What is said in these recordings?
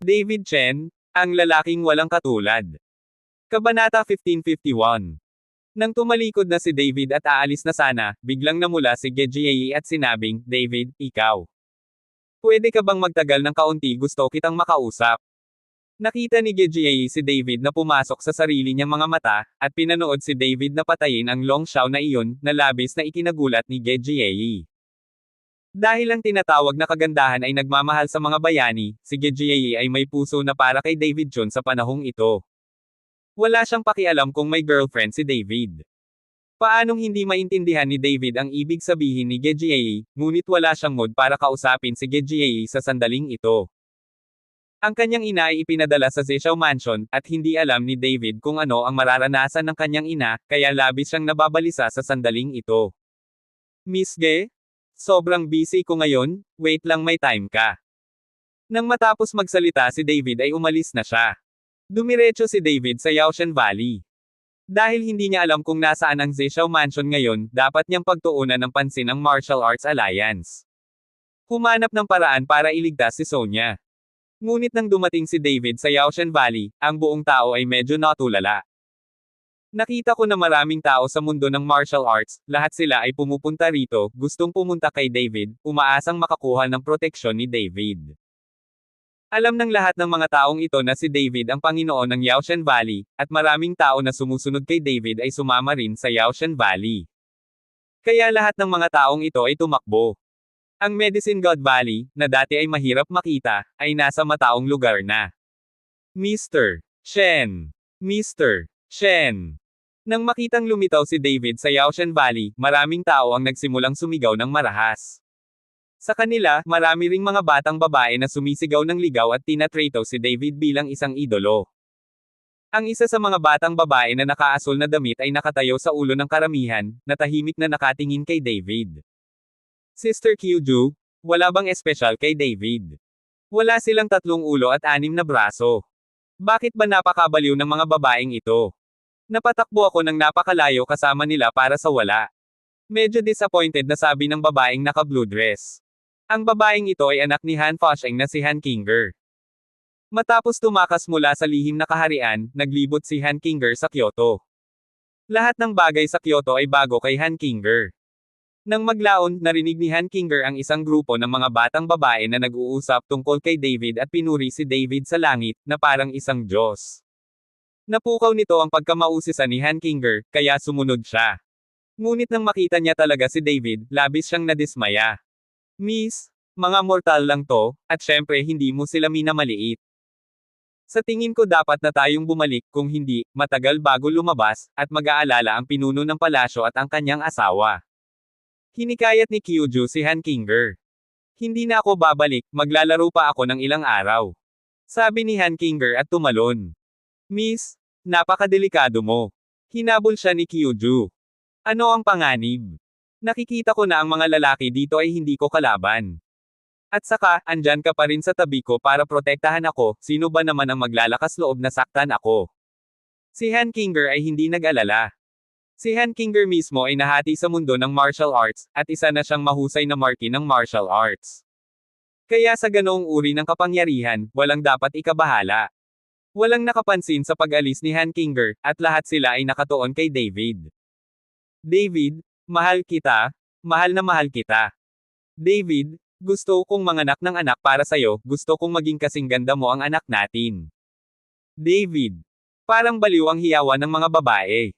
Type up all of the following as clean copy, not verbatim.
David Chen, ang lalaking walang katulad. Kabanata 1551. Nang tumalikod na si David at aalis na sana, biglang namula si Gejie at sinabing, David, ikaw. Pwede ka bang magtagal ng kaunti, gusto kitang makausap. Nakita ni Gejie si David na pumasok sa sarili niyang mga mata, at pinanood si David na patayin ang long xiao na iyon, na labis na ikinagulat ni Gejie. Dahil ang tinatawag na kagandahan ay nagmamahal sa mga bayani, si Gejie ay may puso na para kay David Chun sa panahong ito. Wala siyang pakialam kung may girlfriend si David. Paanong hindi maintindihan ni David ang ibig sabihin ni Gejie, ngunit wala siyang mood para kausapin si Gejie sa sandaling ito. Ang kanyang ina ay ipinadala sa Zeshao Mansion, at hindi alam ni David kung ano ang mararanasan ng kanyang ina, kaya labis siyang nababalisa sa sandaling ito. Miss Ge? Sobrang busy ko ngayon, wait lang, may time ka. Nang matapos magsalita si David ay umalis na siya. Dumiretso si David sa Yaoshan Valley. Dahil hindi niya alam kung nasaan ang Zeshao Mansion ngayon, dapat niyang pagtuunan ng pansin ang Martial Arts Alliance. Humanap ng paraan para iligtas si Sonya. Ngunit nang dumating si David sa Yaoshan Valley, ang buong tao ay medyo natulala. Nakita ko na maraming tao sa mundo ng martial arts, lahat sila ay pumupunta rito, gustong pumunta kay David, umaasang makakuha ng proteksyon ni David. Alam ng lahat ng mga taong ito na si David ang Panginoon ng Yaoshan Valley, at maraming tao na sumusunod kay David ay sumama rin sa Yaoshan Valley. Kaya lahat ng mga taong ito ay tumakbo. Ang Medicine God Valley, na dati ay mahirap makita, ay nasa mataong lugar na. Mr. Shen! Mr. Shen! Nang makitang lumitaw si David sa Yaoshan Valley, maraming tao ang nagsimulang sumigaw ng marahas. Sa kanila, marami ring mga batang babae na sumisigaw ng ligaw at tinatrato si David bilang isang idolo. Ang isa sa mga batang babae na nakaasul na damit ay nakatayo sa ulo ng karamihan, na tahimik na nakatingin kay David. Sister Kyuju, wala bang espesyal kay David? Wala silang 3 ulo at 6 na braso. Bakit ba napakabaliw ng mga babaeng ito? Napatakbo ako ng napakalayo kasama nila para sa wala. Medyo disappointed na sabi ng babaeng naka-blue dress. Ang babaeng ito ay anak ni Han Fasheng na si Han Kinger. Matapos tumakas mula sa lihim na kaharian, naglibot si Han Kinger sa Kyoto. Lahat ng bagay sa Kyoto ay bago kay Han Kinger. Nang maglaon, narinig ni Han Kinger ang isang grupo ng mga batang babae na nag-uusap tungkol kay David at pinuri si David sa langit, na parang isang Diyos. Napukaw nito ang pagkamausisan ni Han Kinger, kaya sumunod siya. Ngunit nang makita niya talaga si David, labis siyang nadismaya. Miss, mga mortal lang to, at syempre hindi mo sila minamaliit. Sa tingin ko dapat na tayong bumalik, kung hindi, matagal bago lumabas, at mag-aalala ang pinuno ng palasyo at ang kanyang asawa. Hinikayat ni Kyuju si Han Kinger. Hindi na ako babalik, maglalaro pa ako ng ilang araw. Sabi ni Han Kinger at tumalon. Miss, napakadelikado mo. Hinabol siya ni Kyuju. Ano ang panganib? Nakikita ko na ang mga lalaki dito ay hindi ko kalaban. At saka, andyan ka pa rin sa tabi ko para protektahan ako, sino ba naman ang maglalakas loob na saktan ako? Si Han Kinger ay hindi nag-alala. Si Han Kinger mismo ay nahati sa mundo ng martial arts, at isa na siyang mahusay na marki ng martial arts. Kaya sa ganoong uri ng kapangyarihan, walang dapat ikabahala. Walang nakapansin sa pag-alis ni Han Kinger, at lahat sila ay nakatuon kay David. David, mahal kita, mahal na mahal kita. David, gusto kong manganak ng anak para sa'yo, gusto kong maging kasing ganda mo ang anak natin. David, parang baliw ang hiyawan ng mga babae.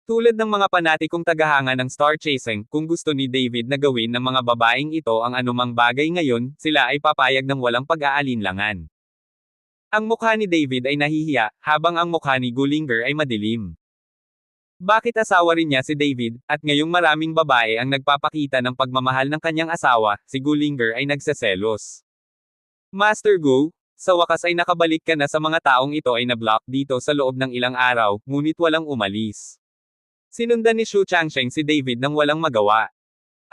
Tulad ng mga panatikong tagahanga ng star chasing, kung gusto ni David na gawin ng mga babaeng ito ang anumang bagay ngayon, sila ay papayag ng walang pag-aalinlangan. Ang mukha ni David ay nahihiya, habang ang mukha ni Gullinger ay madilim. Bakit asawa rin niya si David, at ngayong maraming babae ang nagpapakita ng pagmamahal ng kanyang asawa, si Gullinger ay nagseselos. Master Gu, sa wakas ay nakabalik ka na sa mga taong ito ay na-block dito sa loob ng ilang araw, ngunit walang umalis. Sinundan ni Xu Changsheng si David nang walang magawa.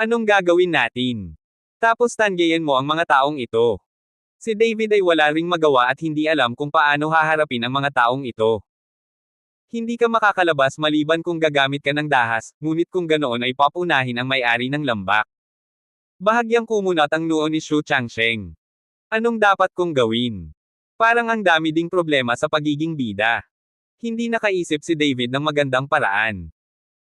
Anong gagawin natin? Tapos tanggayin mo ang mga taong ito. Si David ay wala ring magawa at hindi alam kung paano haharapin ang mga taong ito. Hindi ka makakalabas maliban kung gagamit ka ng dahas, ngunit kung ganoon ay papunahin ang may-ari ng lambak. Bahagyang kumunat ang noo ni Xu Changsheng. Anong dapat kong gawin? Parang ang dami ding problema sa pagiging bida. Hindi nakaisip si David ng magandang paraan.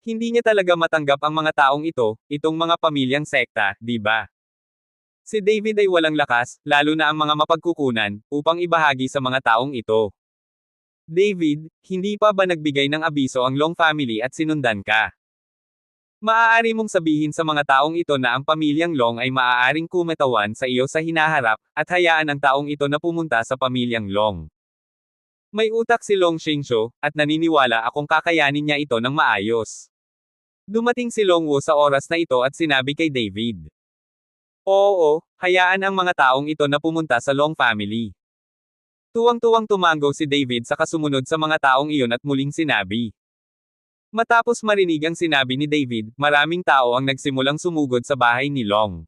Hindi niya talaga matanggap ang mga taong ito, itong mga pamilyang sekta, di ba? Si David ay walang lakas, lalo na ang mga mapagkukunan, upang ibahagi sa mga taong ito. David, hindi pa ba nagbigay ng abiso ang Long family at sinundan ka? Maaari mong sabihin sa mga taong ito na ang pamilyang Long ay maaaring kumatawan sa iyo sa hinaharap, at hayaan ang taong ito na pumunta sa pamilyang Long. May utak si Long Xingshu, at naniniwala akong kakayanin niya ito ng maayos. Dumating si Long Wu sa oras na ito at sinabi kay David. Oo, hayaan ang mga taong ito na pumunta sa Long family. Tuwang-tuwang tumango si David sa kasumunod sa mga taong iyon at muling sinabi. Matapos marinig ang sinabi ni David, maraming tao ang nagsimulang sumugod sa bahay ni Long.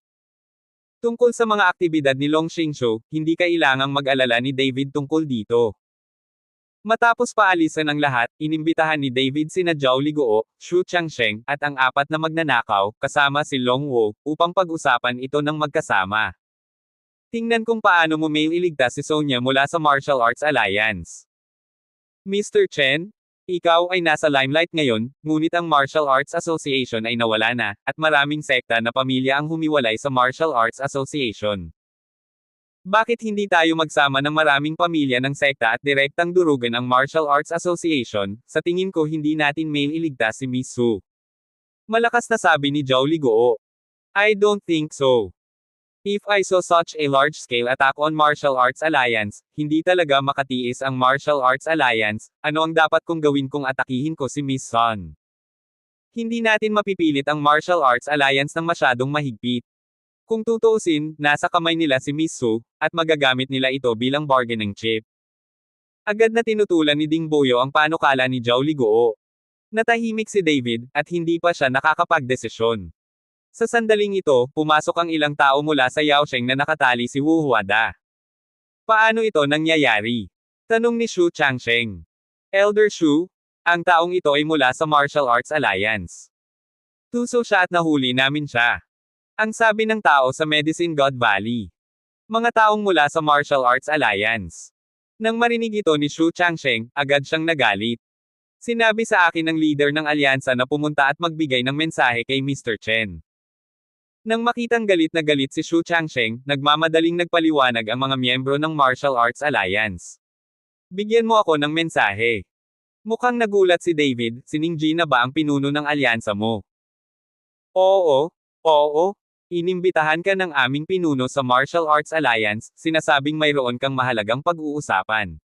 Tungkol sa mga aktibidad ni Long Xingshu, hindi kailangang mag-alala ni David tungkol dito. Matapos paalisan ang lahat, inimbitahan ni David sina Zhao Liguo, Xu Changsheng, at ang apat na magnanakaw, kasama si Long Wu, upang pag-usapan ito ng magkasama. Tingnan kung paano mo may iligtas si Sonya mula sa Martial Arts Alliance. Mr. Chen, ikaw ay nasa limelight ngayon, ngunit ang Martial Arts Association ay nawala na, at maraming sekta na pamilya ang humiwalay sa Martial Arts Association. Bakit hindi tayo magsama ng maraming pamilya ng sekta at direktang durugan ang Martial Arts Association? Sa tingin ko hindi natin may iligtas si Miss Su. Malakas na sabi ni Zhao Liguo. I don't think so. If I saw such a large-scale attack on Martial Arts Alliance, hindi talaga makatiis ang Martial Arts Alliance, ano ang dapat kong gawin kung atakihin ko si Miss Sun? Hindi natin mapipilit ang Martial Arts Alliance ng masyadong mahigpit. Kung tutuusin, nasa kamay nila si Miss Su, at magagamit nila ito bilang bargaining chip. Agad na tinutulan ni Ding Boyo ang panukala ni Zhao Liguo. Natahimik si David, at hindi pa siya nakakapagdesisyon. Sa sandaling ito, pumasok ang ilang tao mula sa Yaosheng na nakatali si Wu Huada. Paano ito nangyayari? Tanong ni Xu Changsheng. Elder Xu, ang taong ito ay mula sa Martial Arts Alliance. Tuso siya at nahuli namin siya. Ang sabi ng tao sa Medicine God Valley. Mga taong mula sa Martial Arts Alliance. Nang marinig ito ni Xu Changsheng, agad siyang nagalit. Sinabi sa akin ng leader ng alyansa na pumunta at magbigay ng mensahe kay Mr. Chen. Nang makitang galit na galit si Xu Changsheng, nagmamadaling nagpaliwanag ang mga miyembro ng Martial Arts Alliance. Bigyan mo ako ng mensahe. Mukhang nagulat si David, si Ningji na ba ang pinuno ng alyansa mo? Oo. Inimbitahan ka ng aming pinuno sa Martial Arts Alliance, sinasabing mayroon kang mahalagang pag-uusapan.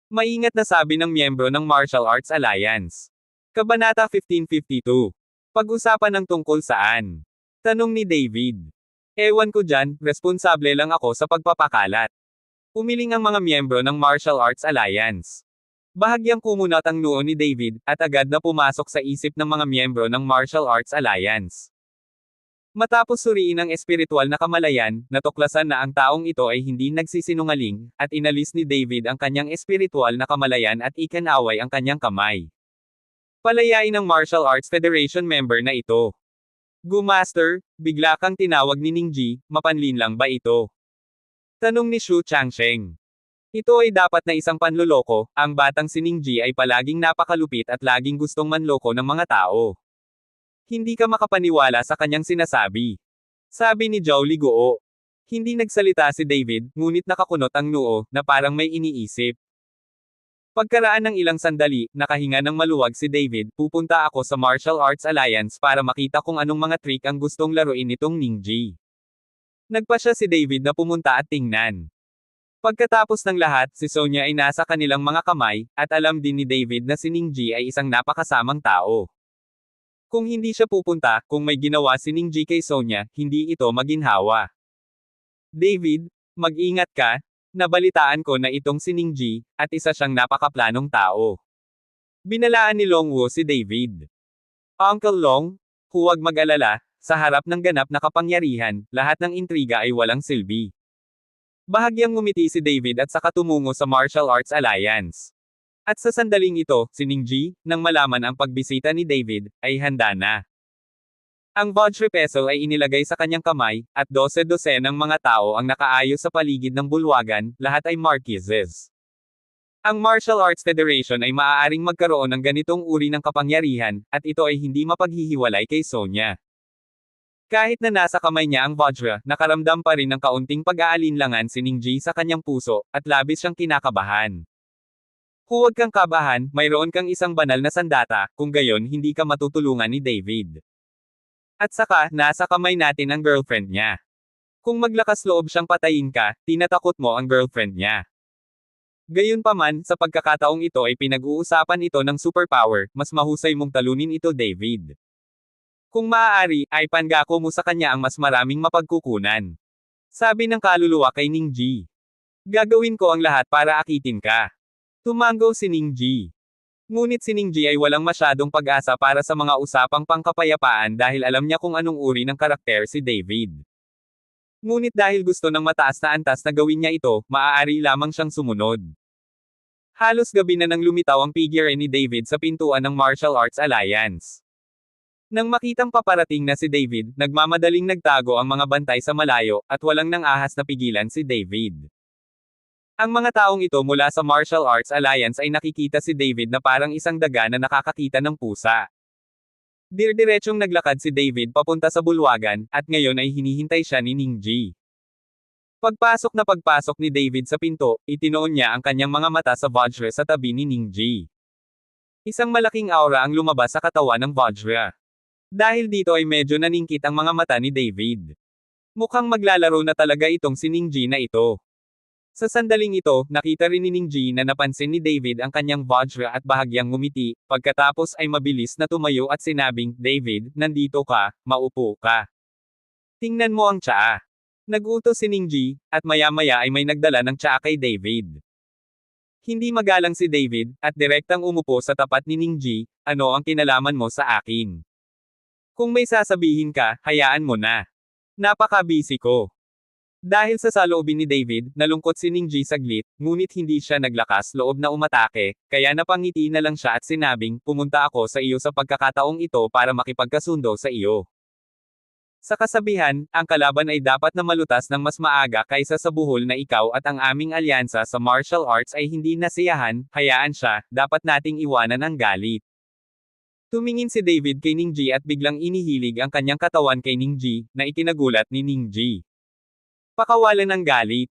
Maingat na sabi ng miyembro ng Martial Arts Alliance. Kabanata 1552. Pag-usapan ng tungkol saan? Tanong ni David. Ewan ko dyan, responsable lang ako sa pagpapakalat. Umiling ang mga miyembro ng Martial Arts Alliance. Bahagyang kumunat ang noo ni David, at agad na pumasok sa isip ng mga miyembro ng Martial Arts Alliance. Matapos suriin ang espiritual na kamalayan, natuklasan na ang taong ito ay hindi nagsisinungaling, at inalis ni David ang kanyang espiritual na kamalayan at ikinaway ang kanyang kamay. Palayain ang Martial Arts Federation member na ito. Master, bigla kang tinawag ni Ningji, mapanlin lang ba ito? Tanong ni Xu Changsheng. Ito ay dapat na isang panloloko, ang batang si Ningji ay palaging napakalupit at laging gustong manloko ng mga tao. Hindi ka makapaniwala sa kanyang sinasabi. Sabi ni Zhao Liguo. Hindi nagsalita si David, ngunit nakakunot ang noo, na parang may iniisip. Pagkaraan ng ilang sandali, nakahinga ng maluwag si David, pupunta ako sa Martial Arts Alliance para makita kung anong mga trick ang gustong laruin nitong Ningji. Nagpa siya si David na pumunta at tingnan. Pagkatapos ng lahat, si Sonya ay nasa kanilang mga kamay, at alam din ni David na si Ningji ay isang napakasamang tao. Kung hindi siya pupunta, kung may ginawa si Ningji kay Sonya, hindi ito maginhawa. David, mag-ingat ka, nabalitaan ko na itong si Ningji, at isa siyang napakaplanong tao. Binalaan ni Long Wu si David. Uncle Long, huwag mag-alala, sa harap ng ganap na kapangyarihan, lahat ng intriga ay walang silbi. Bahagyang ngumiti si David at saka tumungo sa Martial Arts Alliance. At sa sandaling ito, si Ningji, nang malaman ang pagbisita ni David, ay handa na. Ang Vajra peso ay inilagay sa kanyang kamay, at 12-12 ng mga tao ang nakaayos sa paligid ng bulwagan, lahat ay marquises. Ang Martial Arts Federation ay maaaring magkaroon ng ganitong uri ng kapangyarihan, at ito ay hindi mapaghihiwalay kay Sonya. Kahit na nasa kamay niya ang Vajra, nakaramdam pa rin ng kaunting pag-aalinlangan si Ningji sa kanyang puso, at labis siyang kinakabahan. Huwag kang kabahan, mayroon kang isang banal na sandata, kung gayon hindi ka matutulungan ni David. At saka, nasa kamay natin ang girlfriend niya. Kung maglakas loob siyang patayin ka, tinatakot mo ang girlfriend niya. Gayunpaman, sa pagkakataong ito ay pinag-uusapan ito ng superpower, mas mahusay mong talunin ito David. Kung maaari, ay pangako mo sa kanya ang mas maraming mapagkukunan. Sabi ng kaluluwa kay Ningji. Gagawin ko ang lahat para akitin ka. Tumango si Ningji. Ngunit si Ningji ay walang masyadong pag-asa para sa mga usapang pangkapayapaan dahil alam niya kung anong uri ng karakter si David. Ngunit dahil gusto ng mataas na antas na gawin niya ito, maaari lamang siyang sumunod. Halos gabi na nang lumitaw ang figure ni David sa pintuan ng Martial Arts Alliance. Nang makitang paparating na si David, nagmamadaling nagtago ang mga bantay sa malayo, at walang nang ahas na pigilan si David. Ang mga taong ito mula sa Martial Arts Alliance ay nakikita si David na parang isang daga na nakakakita ng pusa. Dirdiretsong naglakad si David papunta sa bulwagan, at ngayon ay hinihintay siya ni Ningji. Pagpasok ni David sa pinto, itinoon niya ang kanyang mga mata sa Vajra sa tabi ni Ningji. Isang malaking aura ang lumabas sa katawan ng Vajra. Dahil dito ay medyo naningkit ang mga mata ni David. Mukhang maglalaro na talaga itong si Ningji na ito. Sa sandaling ito, nakita rin ni Ningji na napansin ni David ang kanyang Vajra at bahagyang ngumiti, pagkatapos ay mabilis na tumayo at sinabing, David, nandito ka, maupo ka. Tingnan mo ang tsaa. Nagutos si Ningji, at maya-maya ay may nagdala ng tsaa kay David. Hindi magalang si David, at direktang umupo sa tapat ni Ningji, ano ang kinalaman mo sa akin? Kung may sasabihin ka, hayaan mo na. Napaka-busy ko. Dahil sa saloobin ni David, nalungkot si Ningji saglit, ngunit hindi siya naglakas loob na umatake, kaya napangiti na lang siya at sinabing, pumunta ako sa iyo sa pagkakataong ito para makipagkasundo sa iyo. Sa kasabihan, ang kalaban ay dapat na malutas ng mas maaga kaysa sa buhol na ikaw at ang aming alyansa sa martial arts ay hindi nasiyahan, hayaan siya, dapat nating iwanan ang galit. Tumingin si David kay Ningji at biglang inihilig ang kanyang katawan kay Ningji, na ikinagulat ni Ningji. Pakawalan ng galit.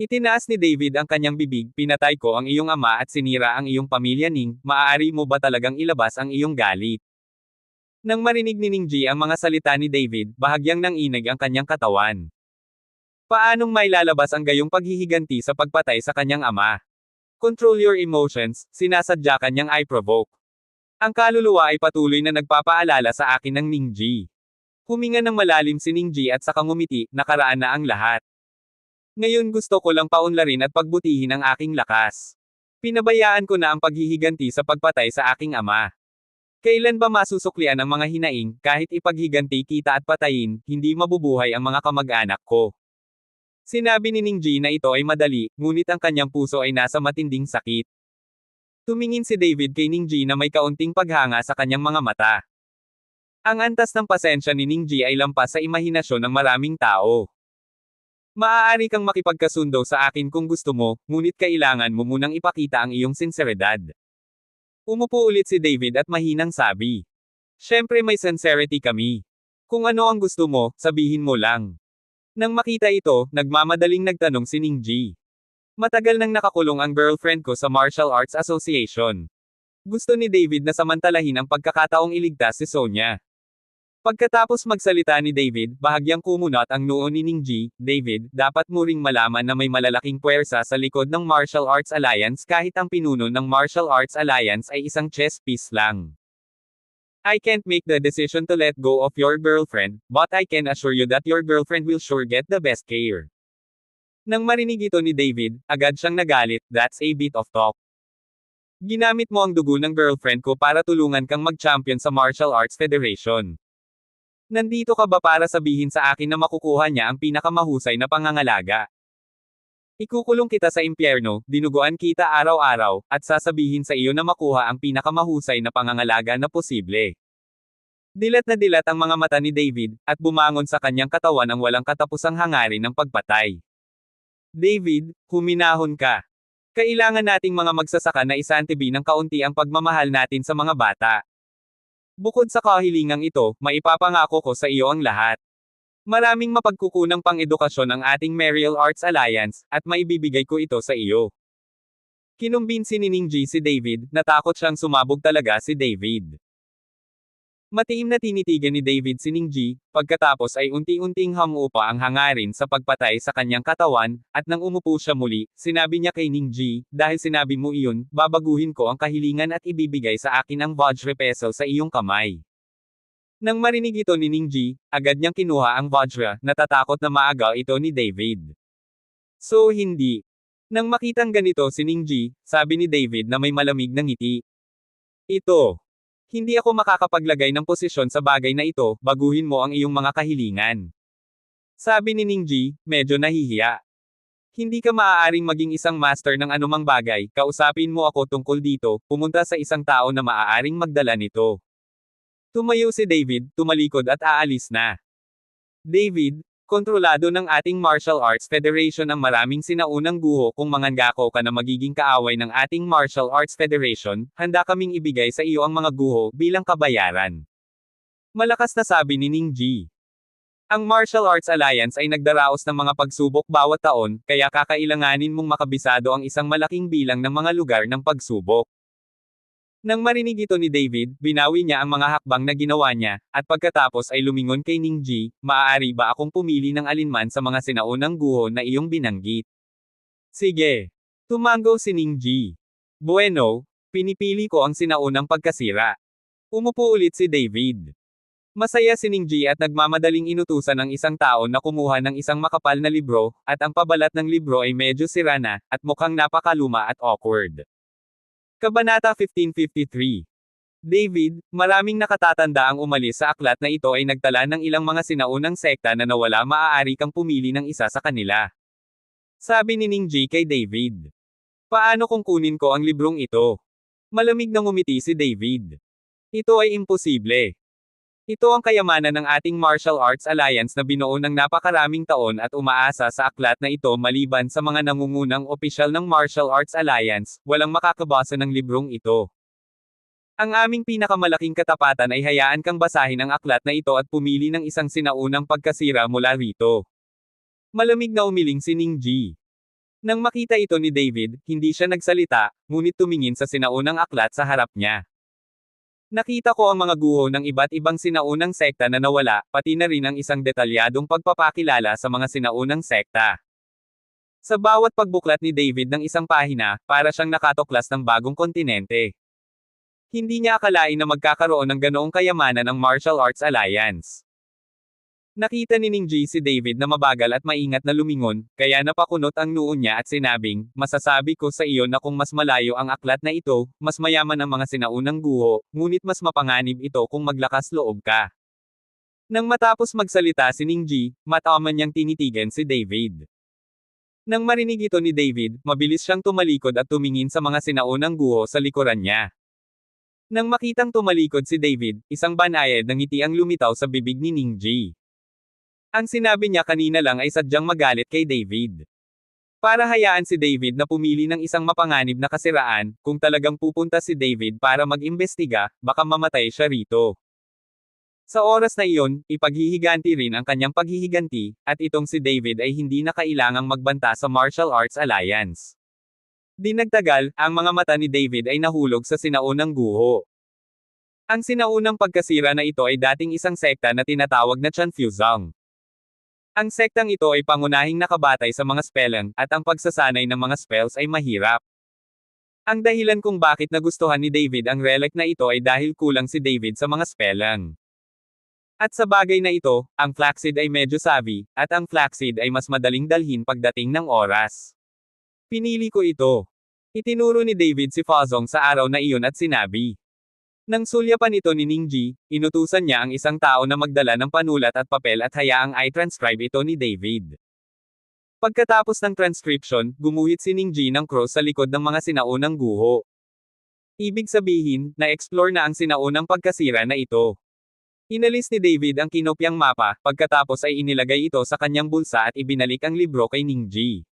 Itinaas ni David ang kanyang bibig, pinatay ko ang iyong ama at sinira ang iyong pamilya Ning, maaari mo ba talagang ilabas ang iyong galit? Nang marinig ni Ningji ang mga salita ni David, bahagyang nanginig ang kanyang katawan. Paanong mailalabas ang gayong paghihiganti sa pagpatay sa kanyang ama? Control your emotions, sinasadya kanyang I-provoke. Ang kaluluwa ay patuloy na nagpapaalala sa akin ng Ningji. Huminga ng malalim si Ningji at saka ngumiti, nakaraan na ang lahat. Ngayon gusto ko lang paunlarin at pagbutihin ang aking lakas. Pinabayaan ko na ang paghihiganti sa pagpatay sa aking ama. Kailan ba masusuklian ang mga hinaing, kahit ipaghiganti kita at patayin, hindi mabubuhay ang mga kamag-anak ko. Sinabi ni Ningji na ito ay madali, ngunit ang kanyang puso ay nasa matinding sakit. Tumingin si David kay Ningji na may kaunting paghanga sa kanyang mga mata. Ang antas ng pasensya ni Ningji ay lampas sa imahinasyon ng maraming tao. Maaari kang makipagkasundo sa akin kung gusto mo, ngunit kailangan mo munang ipakita ang iyong sinseridad. Umupo ulit si David at mahinang sabi. Siyempre may sincerity kami. Kung ano ang gusto mo, sabihin mo lang. Nang makita ito, nagmamadaling nagtanong si Ningji. Matagal nang nakakulong ang girlfriend ko sa Martial Arts Association. Gusto ni David na samantalahin ang pagkakataong iligtas si Sonya. Pagkatapos magsalita ni David, bahagyang kumunat ang noo ni Ningji, David, dapat mo ring malaman na may malalaking puwersa sa likod ng Martial Arts Alliance kahit ang pinuno ng Martial Arts Alliance ay isang chess piece lang. I can't make the decision to let go of your girlfriend, but I can assure you that your girlfriend will sure get the best care. Nang marinig ito ni David, agad siyang nagalit, that's a bit of talk. Ginamit mo ang dugo ng girlfriend ko para tulungan kang mag-champion sa Martial Arts Federation. Nandito ka ba para sabihin sa akin na makukuha niya ang pinakamahusay na pangangalaga? Ikukulong kita sa impyerno, dinuguan kita araw-araw, at sasabihin sa iyo na makuha ang pinakamahusay na pangangalaga na posible. Dilat na dilat ang mga mata ni David, at bumangon sa kanyang katawan ang walang katapusang hangarin ng pagpatay. David, huminahon ka. Kailangan nating mga magsasaka na isaantibi ng kaunti ang pagmamahal natin sa mga bata. Bukod sa kahilingang ito, maipapangako ko sa iyo ang lahat. Maraming mapagkukunang pang-edukasyon ang ating Mariel Arts Alliance, at maibibigay ko ito sa iyo. Kinumbinsi ni Ning Ji si David, natakot siyang sumabog talaga si David. Matiim na tinitigan ni David si Ning Ji, pagkatapos ay unti-unting humupa ang hangarin sa pagpatay sa kanyang katawan, at nang umupo siya muli, sinabi niya kay Ning Ji, dahil sinabi mo iyon, babaguhin ko ang kahilingan at ibibigay sa akin ang Vajra Pestle sa iyong kamay. Nang marinig ito ni Ning Ji, agad niyang kinuha ang Vajra, natatakot na maagaw ito ni David. So hindi. Nang makitang ganito si Ning Ji, sabi ni David na may malamig na ngiti. Ito. Hindi ako makakapaglagay ng posisyon sa bagay na ito, baguhin mo ang iyong mga kahilingan. Sabi ni Ning Ji, medyo nahihiya. Hindi ka maaaring maging isang master ng anumang bagay, kausapin mo ako tungkol dito, pumunta sa isang tao na maaaring magdala nito. Tumayo si David, tumalikod at aalis na. David, kontrolado ng ating Martial Arts Federation ang maraming sinaunang guho kung manganggako ka na magiging kaaway ng ating Martial Arts Federation, handa kaming ibigay sa iyo ang mga guho bilang kabayaran. Malakas na sabi ni Ning Ji. Ang Martial Arts Alliance ay nagdaraos ng mga pagsubok bawat taon, kaya kakailanganin mong makabisado ang isang malaking bilang ng mga lugar ng pagsubok. Nang marinig ito ni David, binawi niya ang mga hakbang na ginawa niya, at pagkatapos ay lumingon kay Ning Ji, maaari ba akong pumili ng alinman sa mga sinaunang guho na iyong binanggit? Sige. Tumango si Ning Ji. Bueno, pinipili ko ang sinaunang pagkasira. Umupo ulit si David. Masaya si Ning Ji at nagmamadaling inutusan ng isang tao na kumuha ng isang makapal na libro, at ang pabalat ng libro ay medyo sira na, at mukhang napakaluma at awkward. Kabanata 1553. David, maraming nakatatanda ang umalis sa aklat na ito ay nagtala ng ilang mga sinaunang sekta na nawala, maaari kang pumili ng isa sa kanila. Sabi ni Ning Ji kay David. Paano kung kunin ko ang librong ito? Malamig na ngumiti si David. Ito ay imposible. Ito ang kayamanan ng ating Martial Arts Alliance na binuo ng napakaraming taon at umaasa sa aklat na ito maliban sa mga nangungunang opisyal ng Martial Arts Alliance, walang makakabasa ng librong ito. Ang aming pinakamalaking katapatan ay hayaan kang basahin ang aklat na ito at pumili ng isang sinaunang pagkasira mula rito. Malamig na umiling si Ning Ji. Nang makita ito ni David, hindi siya nagsalita, ngunit tumingin sa sinaunang aklat sa harap niya. Nakita ko ang mga guho ng iba't ibang sinaunang sekta na nawala, pati na rin ang isang detalyadong pagpapakilala sa mga sinaunang sekta. Sa bawat pagbuklat ni David ng isang pahina, para siyang nakatuklas ng bagong kontinente. Hindi niya akalain na magkakaroon ng ganoong kayamanan ang Martial Arts Alliance. Nakita ni Ning Ji si David na mabagal at maingat na lumingon, kaya napakunot ang noo niya at sinabing, masasabi ko sa iyo na kung mas malayo ang aklat na ito, mas mayaman ang mga sinaunang guho, ngunit mas mapanganib ito kung maglakas loob ka. Nang matapos magsalita si Ning Ji, mataman niyang tinitigan si David. Nang marinig ito ni David, mabilis siyang tumalikod at tumingin sa mga sinaunang guho sa likuran niya. Nang makitang tumalikod si David, isang banayad ng ngiti ang lumitaw sa bibig ni Ning Ji. Ang sinabi niya kanina lang ay sadyang magalit kay David. Para hayaan si David na pumili ng isang mapanganib na kasiraan, kung talagang pupunta si David para mag-imbestiga, baka mamatay siya rito. Sa oras na iyon, ipaghihiganti rin ang kanyang paghihiganti, at itong si David ay hindi na kailangang magbanta sa Martial Arts Alliance. Di nagtagal, ang mga mata ni David ay nahulog sa sinaunang guho. Ang sinaunang pagkasira na ito ay dating isang sekta na tinatawag na Chanfusang. Ang sektang ito ay pangunahing nakabatay sa mga spelling, at ang pagsasanay ng mga spells ay mahirap. Ang dahilan kung bakit nagustuhan ni David ang relic na ito ay dahil kulang si David sa mga spelling. At sa bagay na ito, ang flaxseed ay medyo savvy, at ang flaxseed ay mas madaling dalhin pagdating ng oras. Pinili ko ito. Itinuro ni David si Fazong sa araw na iyon at sinabi. Nang sulyapan ito ni Ning Ji, inutusan niya ang isang tao na magdala ng panulat at papel at hayaang i-transcribe ito ni David. Pagkatapos ng transcription, gumuhit si Ning Ji ng cross sa likod ng mga sinaunang guho. Ibig sabihin, na-explore na ang sinaunang pagkasira na ito. Inalis ni David ang kinopyang mapa, pagkatapos ay inilagay ito sa kanyang bulsa at ibinalik ang libro kay Ningji.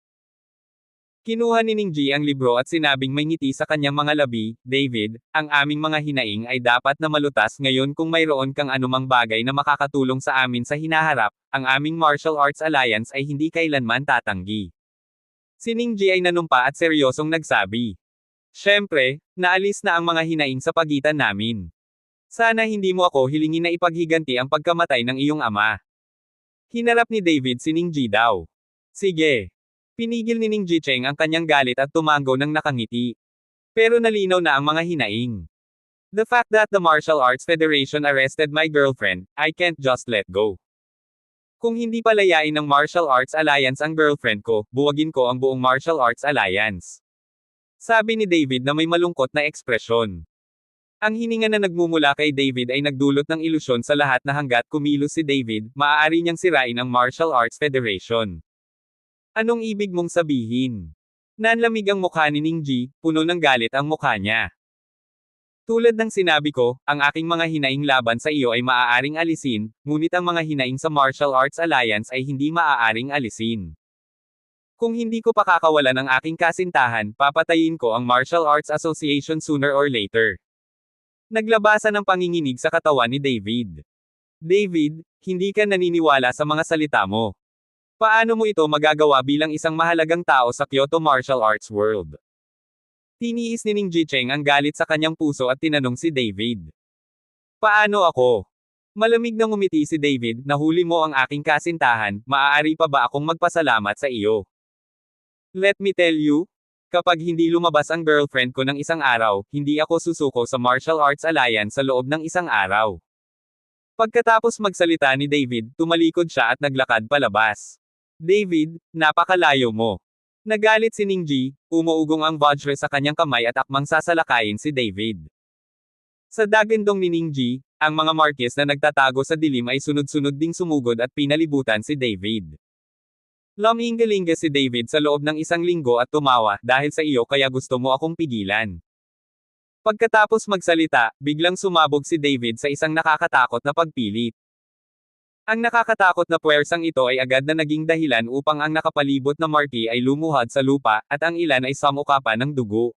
Kinuha ni Ningji ang libro at sinabing may ngiti sa kanyang mga labi, David, ang aming mga hinaing ay dapat na malutas ngayon kung mayroon kang anumang bagay na makakatulong sa amin sa hinaharap, ang aming martial arts alliance ay hindi kailanman tatanggi. Si Ningji ay nanumpa at seryosong nagsabi. Siyempre, naalis na ang mga hinaing sa pagitan namin. Sana hindi mo ako hilingin na ipaghiganti ang pagkamatay ng iyong ama. Hinarap ni David si Ningji daw. Sige. Pinigil ni Ningji Cheng ang kanyang galit at tumango ng nakangiti. Pero nalinaw na ang mga hinaing. The fact that the Martial Arts Federation arrested my girlfriend, I can't just let go. Kung hindi palayain ng Martial Arts Alliance ang girlfriend ko, buwagin ko ang buong Martial Arts Alliance. Sabi ni David na may malungkot na ekspresyon. Ang hininga na nagmumula kay David ay nagdulot ng ilusyon sa lahat na hanggat kumilos si David, maaari niyang sirain ang Martial Arts Federation. Anong ibig mong sabihin? Nanlamig ang mukha ni Ningji, puno ng galit ang mukha niya. Tulad ng sinabi ko, ang aking mga hinaing laban sa iyo ay maaaring alisin, ngunit ang mga hinaing sa Martial Arts Alliance ay hindi maaaring alisin. Kung hindi ko pakakawalan ang aking kasintahan, papatayin ko ang Martial Arts Association sooner or later. Naglabasan ng panginginig sa katawan ni David. David, hindi ka naniniwala sa mga salita mo. Paano mo ito magagawa bilang isang mahalagang tao sa Kyoto Martial Arts World? Tiniis ni Ningji Cheng ang galit sa kanyang puso at tinanong si David. Paano ako? Malamig na ngumiti si David, nahuli mo ang aking kasintahan, maaari pa ba akong magpasalamat sa iyo? Let me tell you, kapag hindi lumabas ang girlfriend ko ng isang araw, hindi ako susuko sa Martial Arts Alliance sa loob ng isang araw. Pagkatapos magsalita ni David, tumalikod siya at naglakad palabas. David, napakalayo mo. Nagalit si Ningji, umuugong ang vajra sa kanyang kamay at akmang sasalakayin si David. Sa dagandong ni Ningji, ang mga Marquez na nagtatago sa dilim ay sunod-sunod ding sumugod at pinalibutan si David. Lumingalinga si David sa loob ng isang linggo at tumawa, dahil sa iyo kaya gusto mo akong pigilan. Pagkatapos magsalita, biglang sumabog si David sa isang nakakatakot na pagpilit. Ang nakakatakot na puwersang ito ay agad na naging dahilan upang ang nakapalibot na marquee ay lumuhad sa lupa, at ang ilan ay samuka pa ng dugo.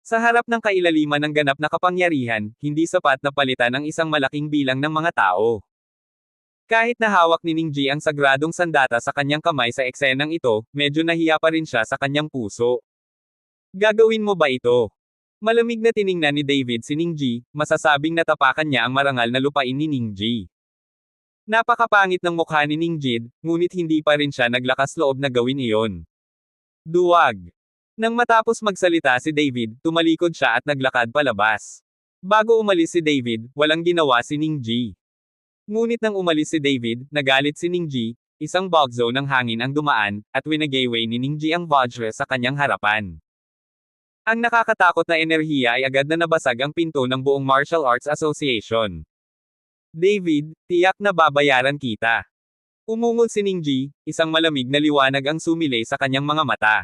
Sa harap ng kailaliman ng ganap na kapangyarihan, hindi sapat na palitan ang isang malaking bilang ng mga tao. Kahit na hawak ni Ningji ang sagradong sandata sa kanyang kamay sa eksenang ito, medyo nahiya pa rin siya sa kanyang puso. Gagawin mo ba ito? Malamig na tiningnan ni David si Ningji, masasabing natapakan niya ang marangal na lupain ni Ningji. Napakapangit ng mukha ni Ningji, ngunit hindi pa rin siya naglakas loob na gawin iyon. Duwag. Nang matapos magsalita si David, tumalikod siya at naglakad palabas. Bago umalis si David, walang ginawa si Ningji. Ngunit nang umalis si David, nagalit si Ningji, isang bugzo ng hangin ang dumaan, at winagayway ni Ningji ang vajra sa kanyang harapan. Ang nakakatakot na enerhiya ay agad na nabasag ang pinto ng buong Martial Arts Association. David, tiyak na babayaran kita. Umungol si Ningji, isang malamig na liwanag ang sumilay sa kanyang mga mata.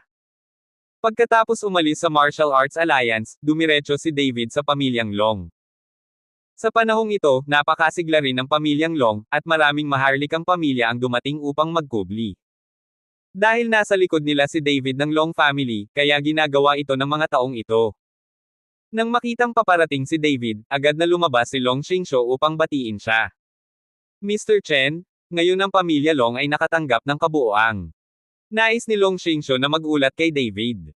Pagkatapos umalis sa Martial Arts Alliance, dumiretso si David sa pamilyang Long. Sa panahong ito, napakasigla rin ng pamilyang Long, at maraming maharlikang pamilya ang dumating upang magkubli. Dahil nasa likod nila si David ng Long family, kaya ginagawa ito ng mga taong ito. Nang makitang paparating si David, agad na lumabas si Long Xingsho upang batiin siya. Mr. Chen, ngayon ang pamilya Long ay nakatanggap ng kabuoang. Nais ni Long Xingsho na magulat kay David.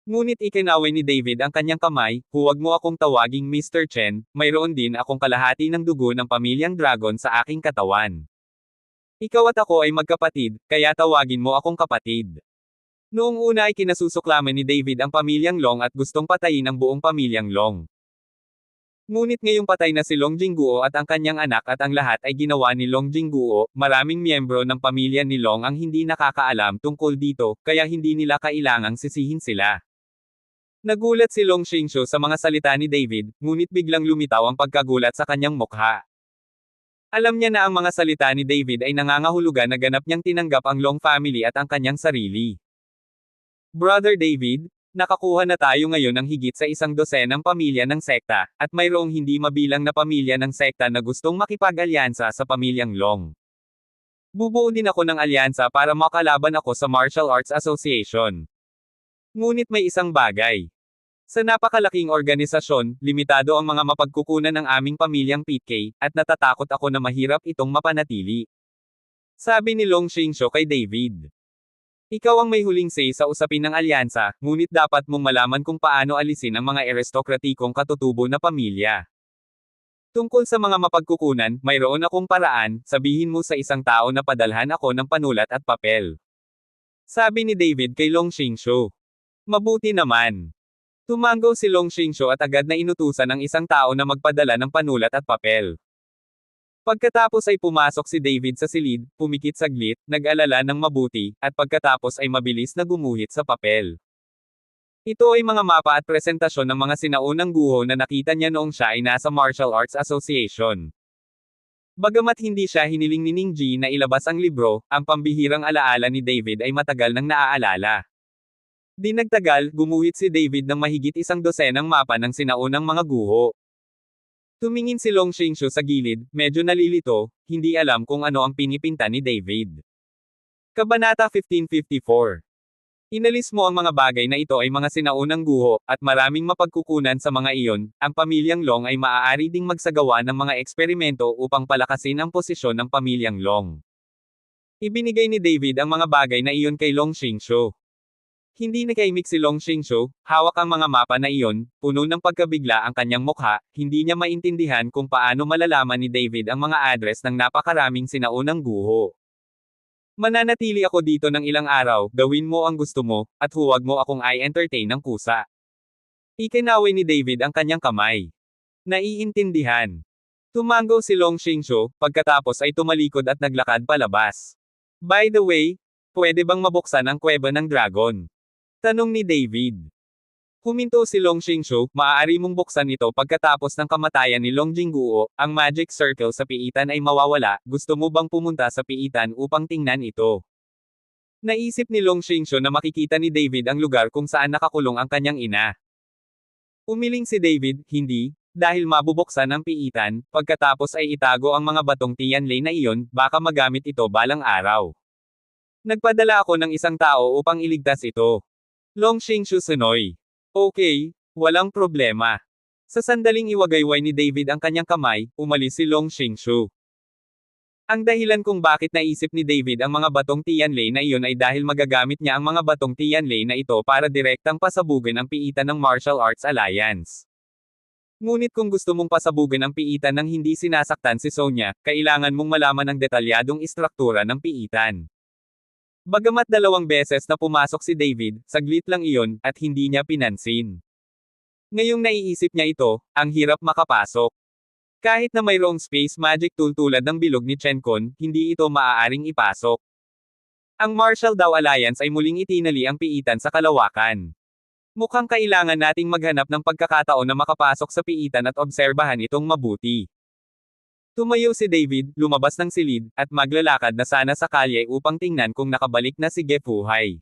Ngunit ikinaway ni David ang kanyang kamay, huwag mo akong tawaging Mr. Chen, mayroon din akong kalahati ng dugo ng pamilyang Dragon sa aking katawan. Ikaw at ako ay magkapatid, kaya tawagin mo akong kapatid. Noong una ay kinasusuklaman ni David ang pamilyang Long at gustong patayin ang buong pamilyang Long. Ngunit ngayong patay na si Long Jingguo at ang kanyang anak at ang lahat ay ginawa ni Long Jingguo, maraming miyembro ng pamilya ni Long ang hindi nakakaalam tungkol dito, kaya hindi nila kailangang sisihin sila. Nagulat si Long Xingsho sa mga salita ni David, ngunit biglang lumitaw ang pagkagulat sa kanyang mukha. Alam niya na ang mga salita ni David ay nangangahulugan na ganap niyang tinanggap ang Long family at ang kanyang sarili. Brother David, Nakakuha na tayo ngayon ng higit sa 100 pamilya ng sekta, at mayroong hindi mabilang na pamilya ng sekta na gustong makipag-alyansa sa pamilyang Long. Bubuo din ako ng alyansa para makalaban ako sa Martial Arts Association. Ngunit may isang bagay. Sa napakalaking organisasyon, limitado ang mga mapagkukunan ng aming pamilyang PK, at natatakot ako na mahirap itong mapanatili. Sabi ni Long Xingsho kay David. Ikaw ang may huling say sa usapin ng alyansa, ngunit dapat mong malaman kung paano alisin ang mga aristokratikong katutubo na pamilya. Tungkol sa mga mapagkukunan, mayroon akong paraan, sabihin mo sa isang tao na padalhan ako ng panulat at papel. Sabi ni David kay Long Xingsho. Mabuti naman. Tumango si Long Xingsho at agad na inutusan ang isang tao na magpadala ng panulat at papel. Pagkatapos ay pumasok si David sa silid, pumikit saglit, nag-alala ng mabuti, at pagkatapos ay mabilis na gumuhit sa papel. Ito ay mga mapa at presentasyon ng mga sinaunang guho na nakita niya noong siya ay nasa Martial Arts Association. Bagamat hindi siya hiniling ni Ningji na ilabas ang libro, ang pambihirang alaala ni David ay matagal nang naaalala. Di nagtagal, gumuhit si David ng mahigit 100 mapa ng sinaunang mga guho. Tumingin si Long Xingsho sa gilid, medyo nalilito, hindi alam kung ano ang pinipinta ni David. Kabanata 1554. Inalis mo ang mga bagay na ito ay mga sinaunang guho, at maraming mapagkukunan sa mga iyon, ang pamilyang Long ay maaari ding magsagawa ng mga eksperimento upang palakasin ang posisyon ng pamilyang Long. Ibinigay ni David ang mga bagay na iyon kay Long Xingsho. Hindi nakaimik si Long Xingsho, hawak ang mga mapa na iyon, puno ng pagkabigla ang kanyang mukha, hindi niya maintindihan kung paano malalaman ni David ang mga address ng napakaraming sinaunang guho. Mananatili ako dito ng ilang araw, gawin mo ang gusto mo, at huwag mo akong i-entertain ng kusa. Ikinaway ni David ang kanyang kamay. Naiintindihan. Tumango si Long Xingsho, pagkatapos ay tumalikod at naglakad palabas. By the way, pwede bang mabuksan ang kuweba ng dragon? Tanong ni David. Huminto si Long Xingsho, maaari mong buksan ito pagkatapos ng kamatayan ni Long Jingguo, ang magic circle sa piitan ay mawawala, gusto mo bang pumunta sa piitan upang tingnan ito? Naisip ni Long Xingsho na makikita ni David ang lugar kung saan nakakulong ang kanyang ina. Umiling si David, hindi, dahil mabubuksan ang piitan, pagkatapos ay itago ang mga batong Tianlei na iyon, baka magamit ito balang araw. Nagpadala ako ng isang tao upang iligtas ito. Long Xingsho sunoy. Okay, walang problema. Sa sandaling iwagayway ni David ang kanyang kamay, umalis si Long Xingsho. Ang dahilan kung bakit naisip ni David ang mga batong Tianlei na iyon ay dahil magagamit niya ang mga batong Tianlei na ito para direktang pasabugin ang piitan ng Martial Arts Alliance. Ngunit kung gusto mong pasabugin ang piitan ng hindi sinasaktan si Sonya, kailangan mong malaman ang detalyadong istruktura ng piitan. Bagamat 2 beses na pumasok si David, saglit lang iyon, at hindi niya pinansin. Ngayong naiisip niya ito, ang hirap makapasok. Kahit na mayroong space magic tool tulad ng bilog ni Chenkon, hindi ito maaaring ipasok. Ang Martial Dao Alliance ay muling itinali ang piitan sa kalawakan. Mukhang kailangan nating maghanap ng pagkakataon na makapasok sa piitan at obserbahan itong mabuti. Tumayo si David, lumabas ng silid, at maglalakad na sana sa kalye upang tingnan kung nakabalik na si Gefuhay.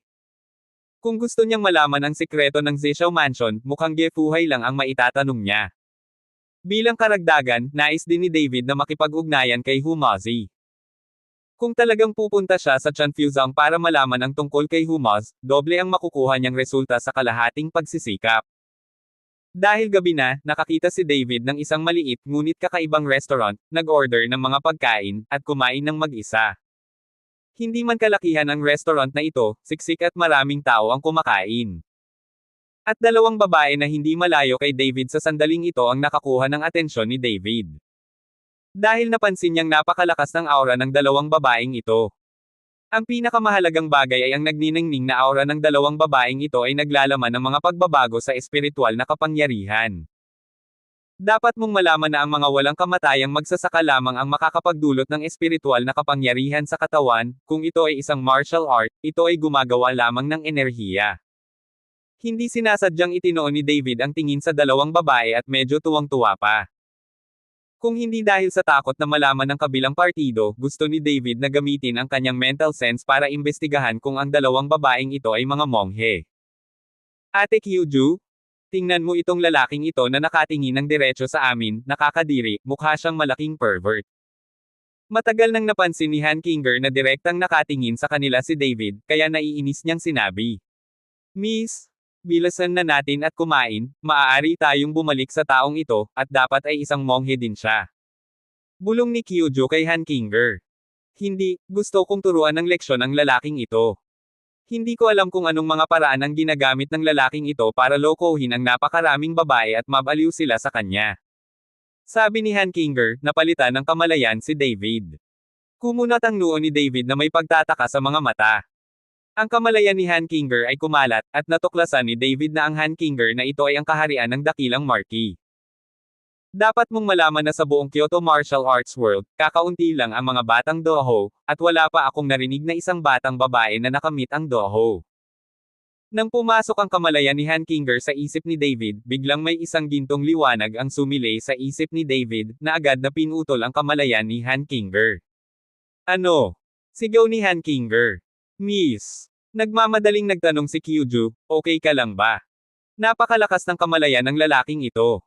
Kung gusto niyang malaman ang sikreto ng Zishou Mansion, mukhang Gefuhay lang ang maitatanong niya. Bilang karagdagan, nais din ni David na makipag-ugnayan kay Humazi. Kung talagang pupunta siya sa Chanfusang para malaman ang tungkol kay Humaz, doble ang makukuha niyang resulta sa kalahating pagsisikap. Dahil gabi na, nakakita si David ng isang maliit ngunit kakaibang restaurant, nag-order ng mga pagkain, at kumain ng mag-isa. Hindi man kalakihan ang restaurant na ito, siksik at maraming tao ang kumakain. At 2 babae na hindi malayo kay David sa sandaling ito ang nakakuha ng atensyon ni David. Dahil napansin niyang napakalakas ng aura ng 2 babaeng ito. Ang pinakamahalagang bagay ay ang nagniningning na aura ng 2 babaeng ito ay naglalaman ng mga pagbabago sa espiritual na kapangyarihan. Dapat mong malaman na ang mga walang kamatayang magsasaka lamang ang makakapagdulot ng espiritual na kapangyarihan sa katawan, kung ito ay isang martial art, ito ay gumagawa lamang ng enerhiya. Hindi sinasadyang itinoon ni David ang tingin sa 2 babae at medyo tuwang-tuwa pa. Kung hindi dahil sa takot na malaman ng kabilang partido, gusto ni David na gamitin ang kanyang mental sense para imbestigahan kung ang 2 babaeng ito ay mga monghe. Ate Kyuju, tingnan mo itong lalaking ito na nakatingin ng diretso sa amin, nakakadiri, mukha siyang malaking pervert. Matagal nang napansin ni Han Kinger na direktang nakatingin sa kanila si David, kaya naiinis niyang sinabi. Miss, bilasan na natin at kumain, maaari tayong bumalik sa taong ito, at dapat ay isang monghe din siya. Bulong ni Kyujo kay Han Kinger. Hindi, gusto kong turuan ng leksyon ang lalaking ito. Hindi ko alam kung anong mga paraan ang ginagamit ng lalaking ito para lokohin ang napakaraming babae at mabaliw sila sa kanya. Sabi ni Han Kinger, napalitan ng kamalayan si David. Kumunat ang noo ni David na may pagtataka sa mga mata. Ang kamalayan ni Han Kinger ay kumalat, at natuklasan ni David na ang Han Kinger na ito ay ang kaharian ng dakilang marquee. Dapat mong malaman na sa buong Kyoto Martial Arts World, kakaunti lang ang mga batang doho, at wala pa akong narinig na isang batang babae na nakamit ang doho. Nang pumasok ang kamalayan ni Han Kinger sa isip ni David, biglang may isang gintong liwanag ang sumilay sa isip ni David, na agad na pinutol ang kamalayan ni Han Kinger. Ano? Sigaw ni Han Kinger. Miss. Nagmamadaling nagtanong si Kyuju, okay ka lang ba? Napakalakas ng kamalayan ng lalaking ito.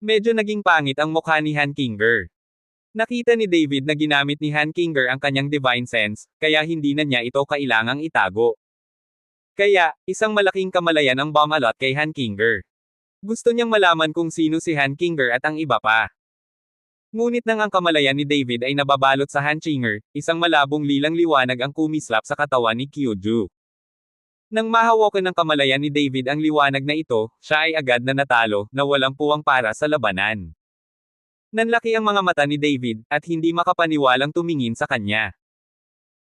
Medyo naging pangit ang mukha ni Han Kinger. Nakita ni David na ginamit ni Han Kinger ang kanyang divine sense, kaya hindi na niya ito kailangang itago. Kaya, isang malaking kamalayan ang bumalot kay Han Kinger. Gusto niyang malaman kung sino si Han Kinger at ang iba pa. Ngunit nang ang kamalayan ni David ay nababalot sa Han Kinger, isang malabong lilang liwanag ang kumislap sa katawan ni Kyuju. Nang mahawakan ng kamalayan ni David ang liwanag na ito, siya ay agad na natalo, na walang puwang para sa labanan. Nanlaki ang mga mata ni David, at hindi makapaniwalang tumingin sa kanya.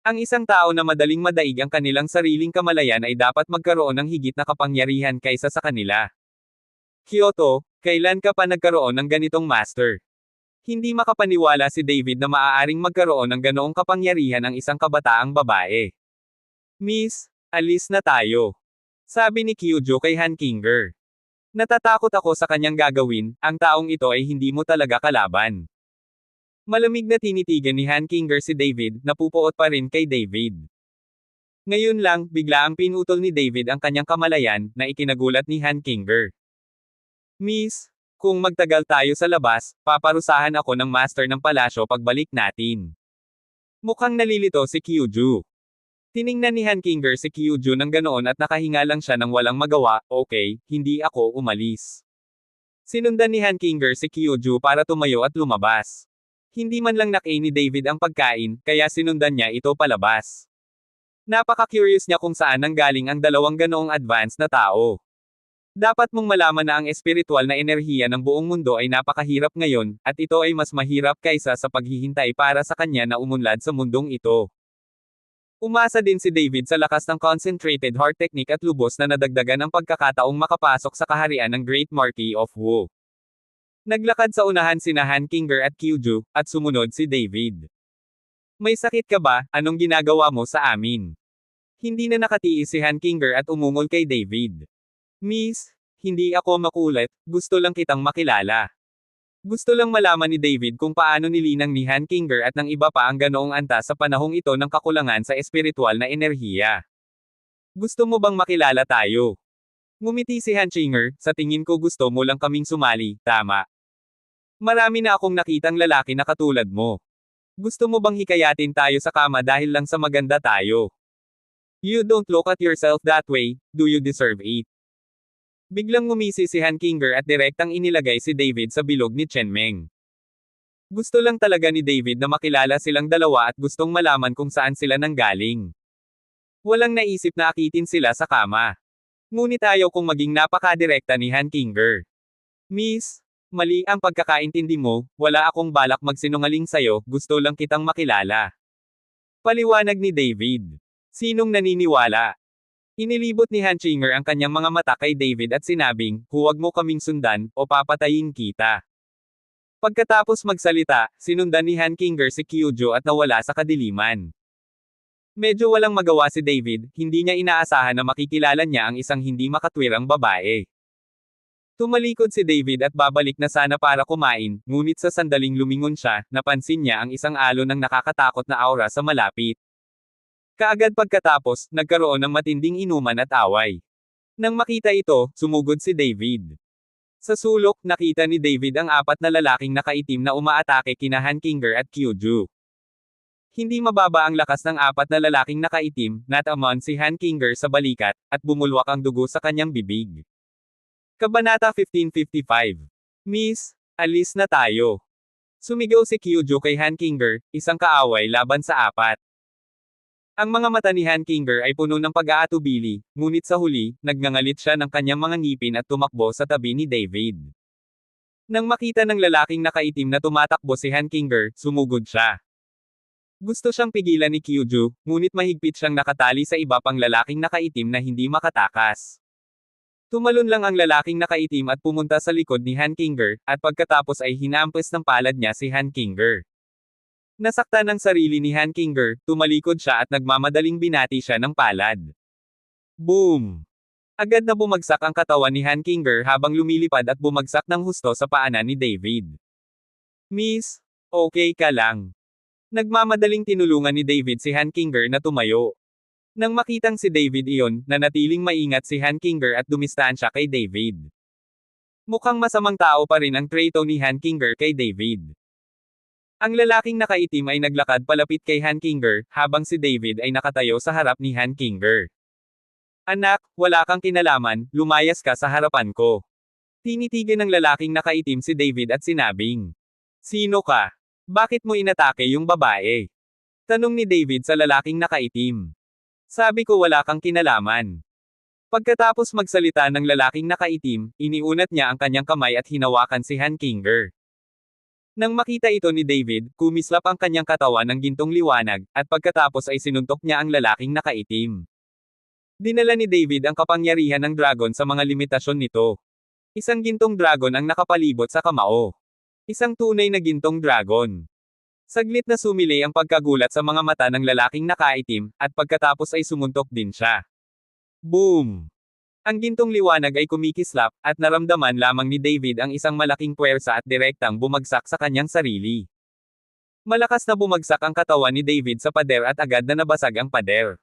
Ang isang tao na madaling madaig ang kanilang sariling kamalayan ay dapat magkaroon ng higit na kapangyarihan kaysa sa kanila. Kyoto, kailan ka pa nagkaroon ng ganitong master? Hindi makapaniwala si David na maaaring magkaroon ng ganoong kapangyarihan ang isang kabataang babae. Miss, alis na tayo. Sabi ni Kyujo kay Han Kinger. Natatakot ako sa kanyang gagawin, ang taong ito ay hindi mo talaga kalaban. Malamig na tinitigan ni Han Kinger si David, napupuot pa rin kay David. Ngayon lang, bigla ang pinutol ni David ang kanyang kamalayan, na ikinagulat ni Han Kinger. Miss, kung magtagal tayo sa labas, paparusahan ako ng master ng palasyo pagbalik natin. Mukhang nalilito si Kyuju. Tiningnan ni Han Kinger si Kyuju ng ganoon at nakahinga lang siya ng walang magawa, okay, hindi ako umalis. Sinundan ni Han Kinger si Kyuju para tumayo at lumabas. Hindi man lang nakay ni David ang pagkain, kaya sinundan niya ito palabas. Napaka-curious niya kung saan nanggaling ang dalawang ganoong advanced na tao. Dapat mong malaman na ang espiritual na enerhiya ng buong mundo ay napakahirap ngayon, at ito ay mas mahirap kaysa sa paghihintay para sa kanya na umunlad sa mundong ito. Umasa din si David sa lakas ng concentrated heart technique at lubos na nadagdagan ang pagkakataong makapasok sa kaharian ng Great Marquis of Wu. Naglakad sa unahan sina Han Kinger at Kyuju, at sumunod si David. May sakit ka ba? Anong ginagawa mo sa amin? Hindi na nakatiis si Han Kinger at umungol kay David. Miss, hindi ako makulit, gusto lang kitang makilala. Gusto lang malaman ni David kung paano nilinang ni Han Kinger at ng iba pa ang ganoong antas sa panahong ito ng kakulangan sa espiritual na enerhiya. Gusto mo bang makilala tayo? Ngumiti si Han Kinger, sa tingin ko gusto mo lang kaming sumali, tama? Marami na akong nakitang lalaki na katulad mo. Gusto mo bang hikayatin tayo sa kama dahil lang sa maganda tayo? You don't look at yourself that way, do you deserve it? Biglang ngumisi si Han Kinger at direktang inilagay si David sa bilog ni Chen Meng. Gusto lang talaga ni David na makilala silang dalawa at gustong malaman kung saan sila nanggaling. Walang naisip na akitin sila sa kama. Ngunit ayaw kong maging napakadirekta ni Han Kinger. Miss, mali ang pagkakaintindi mo, wala akong balak magsinungaling sayo, gusto lang kitang makilala. Paliwanag ni David. Sinong naniniwala? Inilibot ni Han Kinger ang kanyang mga mata kay David at sinabing, huwag mo kaming sundan, o papatayin kita. Pagkatapos magsalita, sinundan ni Han Kinger si Kyujo at nawala sa kadiliman. Medyo walang magawa si David, hindi niya inaasahan na makikilala niya ang isang hindi makatwirang babae. Tumalikod si David at babalik na sana para kumain, ngunit sa sandaling lumingon siya, napansin niya ang isang alon ng nakakatakot na aura sa malapit. Kaagad pagkatapos, nagkaroon ng matinding inuman at away. Nang makita ito, sumugod si David. Sa sulok, nakita ni David ang apat na lalaking nakaitim na umaatake kina Han Kinger at Kyuju. Hindi mababa ang lakas ng apat na lalaking nakaitim, natamon si Han Kinger sa balikat, at bumulwak ang dugo sa kanyang bibig. Kabanata 1555. Miss, alis na tayo. Sumigaw si Kyuju kay Han Kinger, isang kaaway laban sa apat. Ang mga mata ni Han Kinger ay puno ng pag-aatubili, ngunit sa huli, nagngangalit siya ng kanyang mga ngipin at tumakbo sa tabi ni David. Nang makita ng lalaking nakaitim na tumatakbo si Han Kinger, sumugod siya. Gusto siyang pigilan ni Kyuju, ngunit mahigpit siyang nakatali sa iba pang lalaking nakaitim na hindi makatakas. Tumalon lang ang lalaking nakaitim at pumunta sa likod ni Han Kinger, at pagkatapos ay hinampas ng palad niya si Han Kinger. Nasaktan ng sarili ni Han Kinger, tumalikod siya at nagmamadaling binati siya ng palad. Boom! Agad na bumagsak ang katawan ni Han Kinger habang lumilipad at bumagsak ng husto sa paanan ni David. Miss, okay ka lang. Nagmamadaling tinulungan ni David si Han Kinger na tumayo. Nang makitang si David iyon, nanatiling maingat si Han Kinger at dumistansya kay David. Mukhang masamang tao pa rin ang trato ni Han Kinger kay David. Ang lalaking nakaitim ay naglakad palapit kay Han Kinger, habang si David ay nakatayo sa harap ni Han Kinger. Anak, wala kang kinalaman, lumayas ka sa harapan ko. Tinitigan ng lalaking nakaitim si David at sinabing, sino ka? Bakit mo inatake yung babae? Tanong ni David sa lalaking nakaitim. Sabi ko wala kang kinalaman. Pagkatapos magsalita ng lalaking nakaitim, iniunat niya ang kanyang kamay at hinawakan si Han Kinger. Nang makita ito ni David, kumislap ang kanyang katawan ng gintong liwanag, at pagkatapos ay sinuntok niya ang lalaking nakaitim. Dinala ni David ang kapangyarihan ng dragon sa mga limitasyon nito. Isang gintong dragon ang nakapalibot sa kamao. Isang tunay na gintong dragon. Saglit na sumilay ang pagkagulat sa mga mata ng lalaking nakaitim, at pagkatapos ay sumuntok din siya. Boom! Ang gintong liwanag ay kumikislap, at naramdaman lamang ni David ang isang malaking puwersa at direktang bumagsak sa kanyang sarili. Malakas na bumagsak ang katawan ni David sa pader at agad na nabasag ang pader.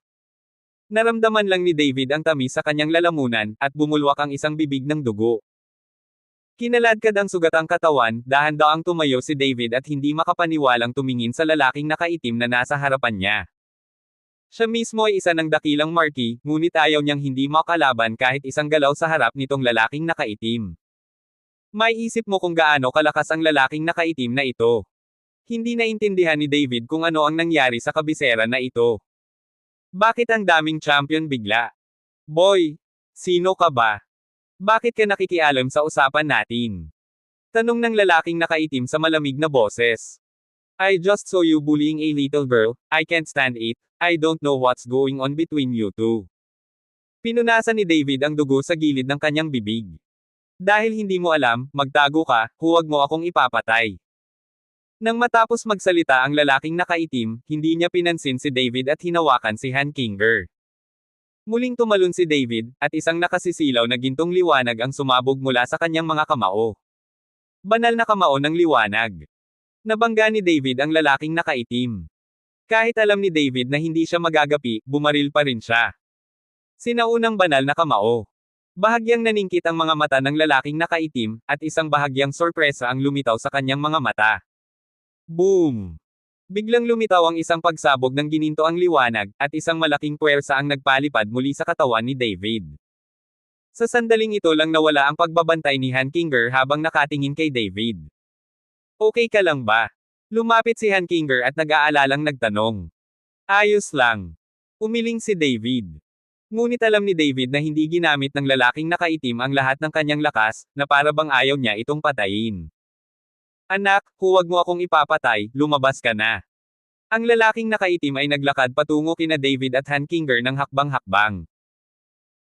Naramdaman lang ni David ang tamis sa kanyang lalamunan, at bumulwak ang isang bibig ng dugo. Kinaladkad ang sugatang katawan, dahan-daang tumayo si David at hindi makapaniwalang tumingin sa lalaking nakaitim na nasa harapan niya. Siya mismo ay isa ng dakilang marquis, ngunit ayaw niyang hindi makalaban kahit isang galaw sa harap nitong lalaking nakaitim. May isip mo kung gaano kalakas ang lalaking nakaitim na ito. Hindi naintindihan ni David kung ano ang nangyari sa kabisera na ito. Bakit ang daming champion bigla? Boy, sino ka ba? Bakit ka nakikialam sa usapan natin? Tanong ng lalaking nakaitim sa malamig na boses. I just saw you bullying a little girl, I can't stand it, I don't know what's going on between you two. Pinunasan ni David ang dugo sa gilid ng kanyang bibig. Dahil hindi mo alam, magtago ka, huwag mo akong ipapatay. Nang matapos magsalita ang lalaking nakaitim, hindi niya pinansin si David at hinawakan si Han Kinger. Muling tumalon si David, at isang nakasisilaw na gintong liwanag ang sumabog mula sa kanyang mga kamao. Banal na kamao ng liwanag. Nabangga ni David ang lalaking nakaitim. Kahit alam ni David na hindi siya magagapi, bumaril pa rin siya. Sinaunang banal na kamao. Bahagyang naningkit ang mga mata ng lalaking nakaitim, at isang bahagyang sorpresa ang lumitaw sa kanyang mga mata. Boom! Biglang lumitaw ang isang pagsabog ng gininto ang liwanag, at isang malaking puwersa ang nagpalipad muli sa katawan ni David. Sa sandaling ito lang nawala ang pagbabantay ni Han Kinger habang nakatingin kay David. Okay ka lang ba? Lumapit si Han Kinger at nag-aalalang nagtanong. Ayos lang. Umiling si David. Ngunit alam ni David na hindi ginamit ng lalaking nakaitim ang lahat ng kanyang lakas, na para bang ayaw niya itong patayin. Anak, huwag mo akong ipapatay, lumabas ka na. Ang lalaking nakaitim ay naglakad patungo kina David at Han Kinger ng hakbang-hakbang.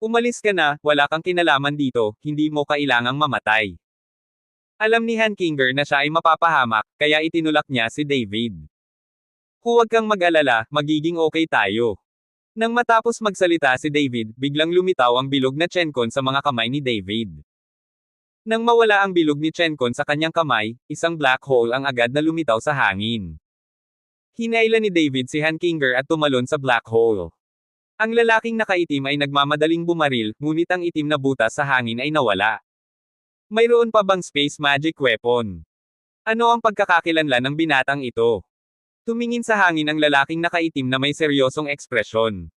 Umalis ka na, wala kang kinalaman dito, hindi mo kailangang mamatay. Alam ni Han Kinger na siya ay mapapahamak, kaya itinulak niya si David. Huwag kang mag-alala, magiging okay tayo. Nang matapos magsalita si David, biglang lumitaw ang bilog na Chenkon sa mga kamay ni David. Nang mawala ang bilog ni Chenkon sa kanyang kamay, isang black hole ang agad na lumitaw sa hangin. Hinaila ni David si Han Kinger at tumalon sa black hole. Ang lalaking nakaitim ay nagmamadaling bumaril, ngunit ang itim na butas sa hangin ay nawala. Mayroon pa bang space magic weapon? Ano ang pagkakakilanlan ng binatang ito? Tumingin sa hangin ang lalaking nakaitim na may seryosong ekspresyon.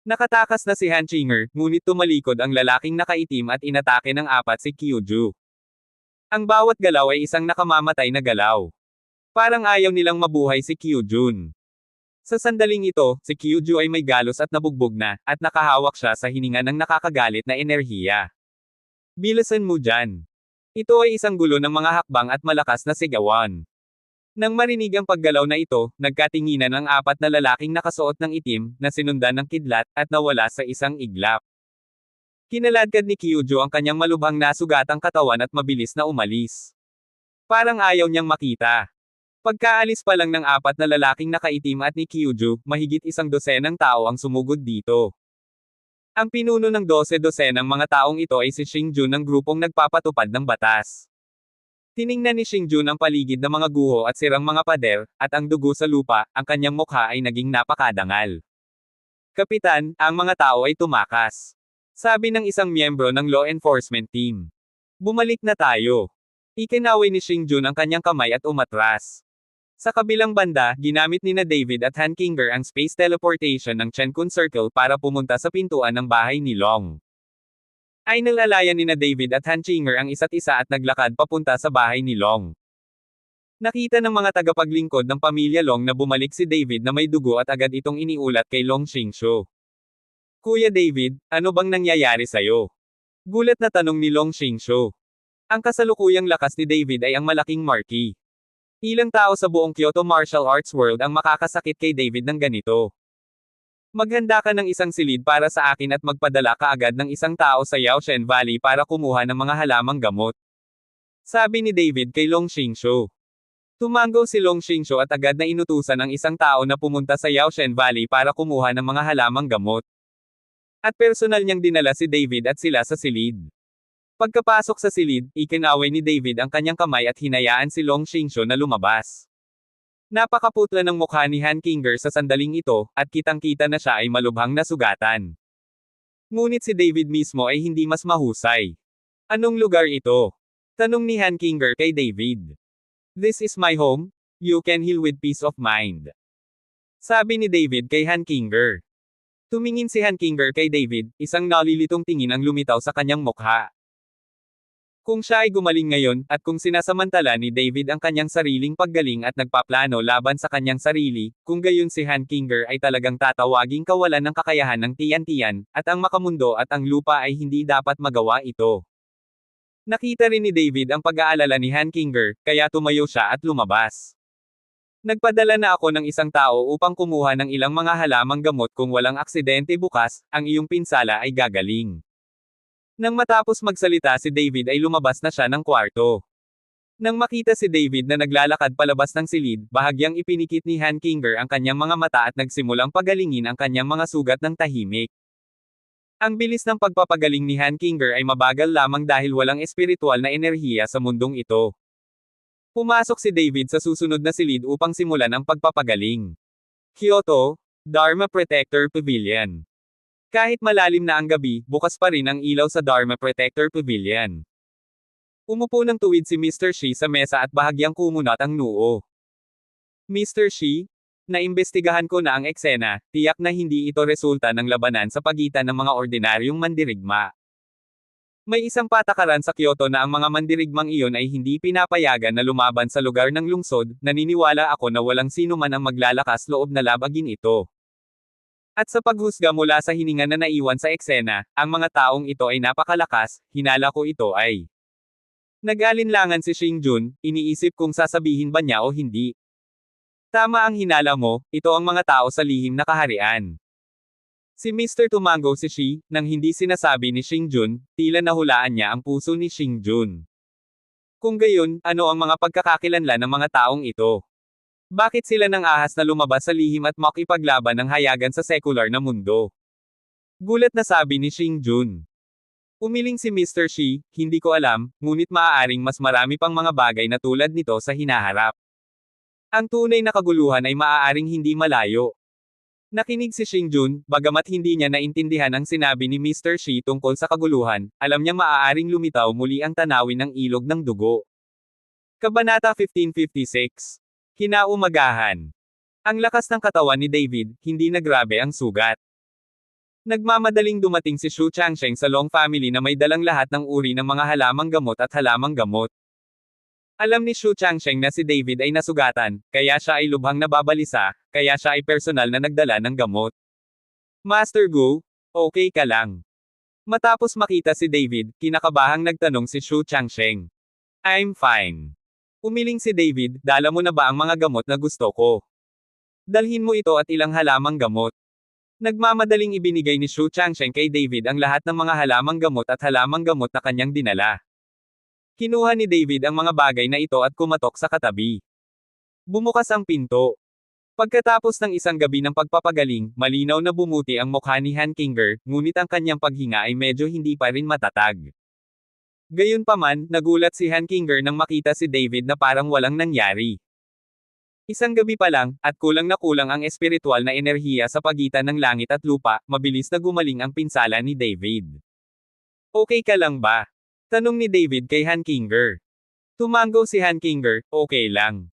Nakatakas na si Hanchinger, ngunit tumalikod ang lalaking nakaitim at inatake ng apat si Kyuju. Ang bawat galaw ay isang nakamamatay na galaw. Parang ayaw nilang mabuhay si Kyujun. Sa sandaling ito, si Kyuju ay may galos at nabugbog na, at nakahawak siya sa hininga ng nakakagalit na enerhiya. Bilisan mo dyan. Ito ay isang gulo ng mga hakbang at malakas na sigawan. Nang marinig ang paggalaw na ito, nagkatinginan ang apat na lalaking nakasuot ng itim, na sinundan ng kidlat, at nawala sa isang iglap. Kinaladkad ni Kyuju ang kanyang malubhang nasugatang katawan at mabilis na umalis. Parang ayaw niyang makita. Pagkaalis pa lang ng apat na lalaking nakaitim at ni Kyuju, mahigit 12 tao ang sumugod dito. Ang pinuno ng 12 ng mga taong ito ay si Xingjun ng grupong nagpapatupad ng batas. Tiningnan ni Xingjun ang paligid ng mga guho at sirang mga pader, at ang dugo sa lupa, ang kanyang mukha ay naging napakadangal. Kapitan, ang mga tao ay tumakas. Sabi ng isang miyembro ng law enforcement team. Bumalik na tayo. Ikinaway ni Xingjun ang kanyang kamay at umatras. Sa kabilang banda, ginamit ni na David at Hankinger ang space teleportation ng Chenkun Circle para pumunta sa pintuan ng bahay ni Long. Ay nalalayan ni na David at Hankinger ang isa't isa at naglakad papunta sa bahay ni Long. Nakita ng mga tagapaglingkod ng pamilya Long na bumalik si David na may dugo at agad itong iniulat kay Long Xingshu. Kuya David, ano bang nangyayari sa'yo? Gulat na tanong ni Long Xingshu. Ang kasalukuyang lakas ni David ay ang malaking marquee. Ilang tao sa buong Kyoto Martial Arts World ang makakasakit kay David ng ganito. Maghanda ka ng isang silid para sa akin at magpadala ka agad ng isang tao sa Yaoshen Valley para kumuha ng mga halamang gamot. Sabi ni David kay Long Xingshu. Tumango si Long Xingshu at agad na inutusan ang isang tao na pumunta sa Yaoshen Valley para kumuha ng mga halamang gamot. At personal niyang dinala si David at sila sa silid. Pagkapasok sa silid, ikinaway ni David ang kanyang kamay at hinayaan si Long Xingshu na lumabas. Napakaputla ng mukha ni Hankinger sa sandaling ito, at kitang-kita na siya ay malubhang nasugatan. Ngunit si David mismo ay hindi mas mahusay. Anong lugar ito? Tanong ni Hankinger kay David. This is my home, you can heal with peace of mind. Sabi ni David kay Hankinger. Tumingin si Hankinger kay David, isang nalilitong tingin ang lumitaw sa kanyang mukha. Kung siya ay gumaling ngayon, at kung sinasamantala ni David ang kanyang sariling paggaling at nagpaplano laban sa kanyang sarili, kung gayon si Hankinger ay talagang tatawaging kawalan ng kakayahan ng tiyan-tiyan, at ang makamundo at ang lupa ay hindi dapat magawa ito. Nakita rin ni David ang pag-aalala ni Hankinger, kaya tumayo siya at lumabas. Nagpadala na ako ng isang tao upang kumuha ng ilang mga halamang gamot kung walang aksidente bukas, ang iyong pinsala ay gagaling. Nang matapos magsalita si David ay lumabas na siya ng kwarto. Nang makita si David na naglalakad palabas ng silid, bahagyang ipinikit ni Hankinger ang kanyang mga mata at nagsimulang pagalingin ang kanyang mga sugat ng tahimik. Ang bilis ng pagpapagaling ni Hankinger ay mabagal lamang dahil walang espiritual na enerhiya sa mundong ito. Pumasok si David sa susunod na silid upang simulan ang pagpapagaling. Kyoto, Dharma Protector Pavilion. Kahit malalim na ang gabi, bukas pa rin ang ilaw sa Dharma Protector Pavilion. Umupo ng tuwid si Mr. Shi sa mesa at bahagyang kumunat ang noo. Mr. Shi, naimbestigahan ko na ang eksena, tiyak na hindi ito resulta ng labanan sa pagitan ng mga ordinaryong mandirigma. May isang patakaran sa Kyoto na ang mga mandirigmang iyon ay hindi pinapayagan na lumaban sa lugar ng lungsod, naniniwala ako na walang sino man ang maglalakas loob na labagin ito. At sa paghusga mula sa hininga na naiwan sa eksena, ang mga taong ito ay napakalakas, hinala ko ito ay. Nag-alinlangan si Xingjun, iniisip kung sasabihin ba niya o hindi. Tama ang hinala mo, ito ang mga tao sa lihim na kaharian. Si Mr. Tumango si Shi, nang hindi sinasabi ni Xingjun, tila nahulaan niya ang puso ni Xingjun. Kung gayon, ano ang mga pagkakakilanlan ng mga taong ito? Bakit sila nang ahas na lumabas sa lihim at makipaglaban ng hayagan sa sekular na mundo? Gulat na sabi ni Xingjun. Umiling si Mr. Shi, hindi ko alam, ngunit maaaring mas marami pang mga bagay na tulad nito sa hinaharap. Ang tunay na kaguluhan ay maaaring hindi malayo. Nakinig si Xingjun, bagamat hindi niya naintindihan ang sinabi ni Mr. Shi tungkol sa kaguluhan, alam niya maaaring lumitaw muli ang tanawin ng ilog ng dugo. Kabanata 1556. Kinaumagahan. Ang lakas ng katawan ni David, hindi nagrabe ang sugat. Nagmamadaling dumating si Xu Changsheng sa Long family na may dalang lahat ng uri ng mga halamang gamot at halamang gamot. Alam ni Xu Changsheng na si David ay nasugatan, kaya siya ay lubhang nababalisa, kaya siya ay personal na nagdala ng gamot. Master Gu, okay ka lang? Matapos makita si David, kinakabahang nagtanong si Xu Changsheng. I'm fine. Umiling si David, dala mo na ba ang mga gamot na gusto ko? Dalhin mo ito at ilang halamang gamot. Nagmamadaling ibinigay ni Xu Changsheng kay David ang lahat ng mga halamang gamot at halamang gamot na kanyang dinala. Kinuha ni David ang mga bagay na ito at kumatok sa katabi. Bumukas ang pinto. Pagkatapos ng isang gabi ng pagpapagaling, malinaw na bumuti ang mukha ni Han Kinger, ngunit ang kanyang paghinga ay medyo hindi pa rin matatag. Gayunpaman, nagulat si Han Kinger nang makita si David na parang walang nangyari. Isang gabi pa lang, at kulang na kulang ang espiritual na enerhiya sa pagitan ng langit at lupa, mabilis na gumaling ang pinsala ni David. Okay ka lang ba? Tanong ni David kay Han Kinger. Tumango si Han Kinger, okay lang.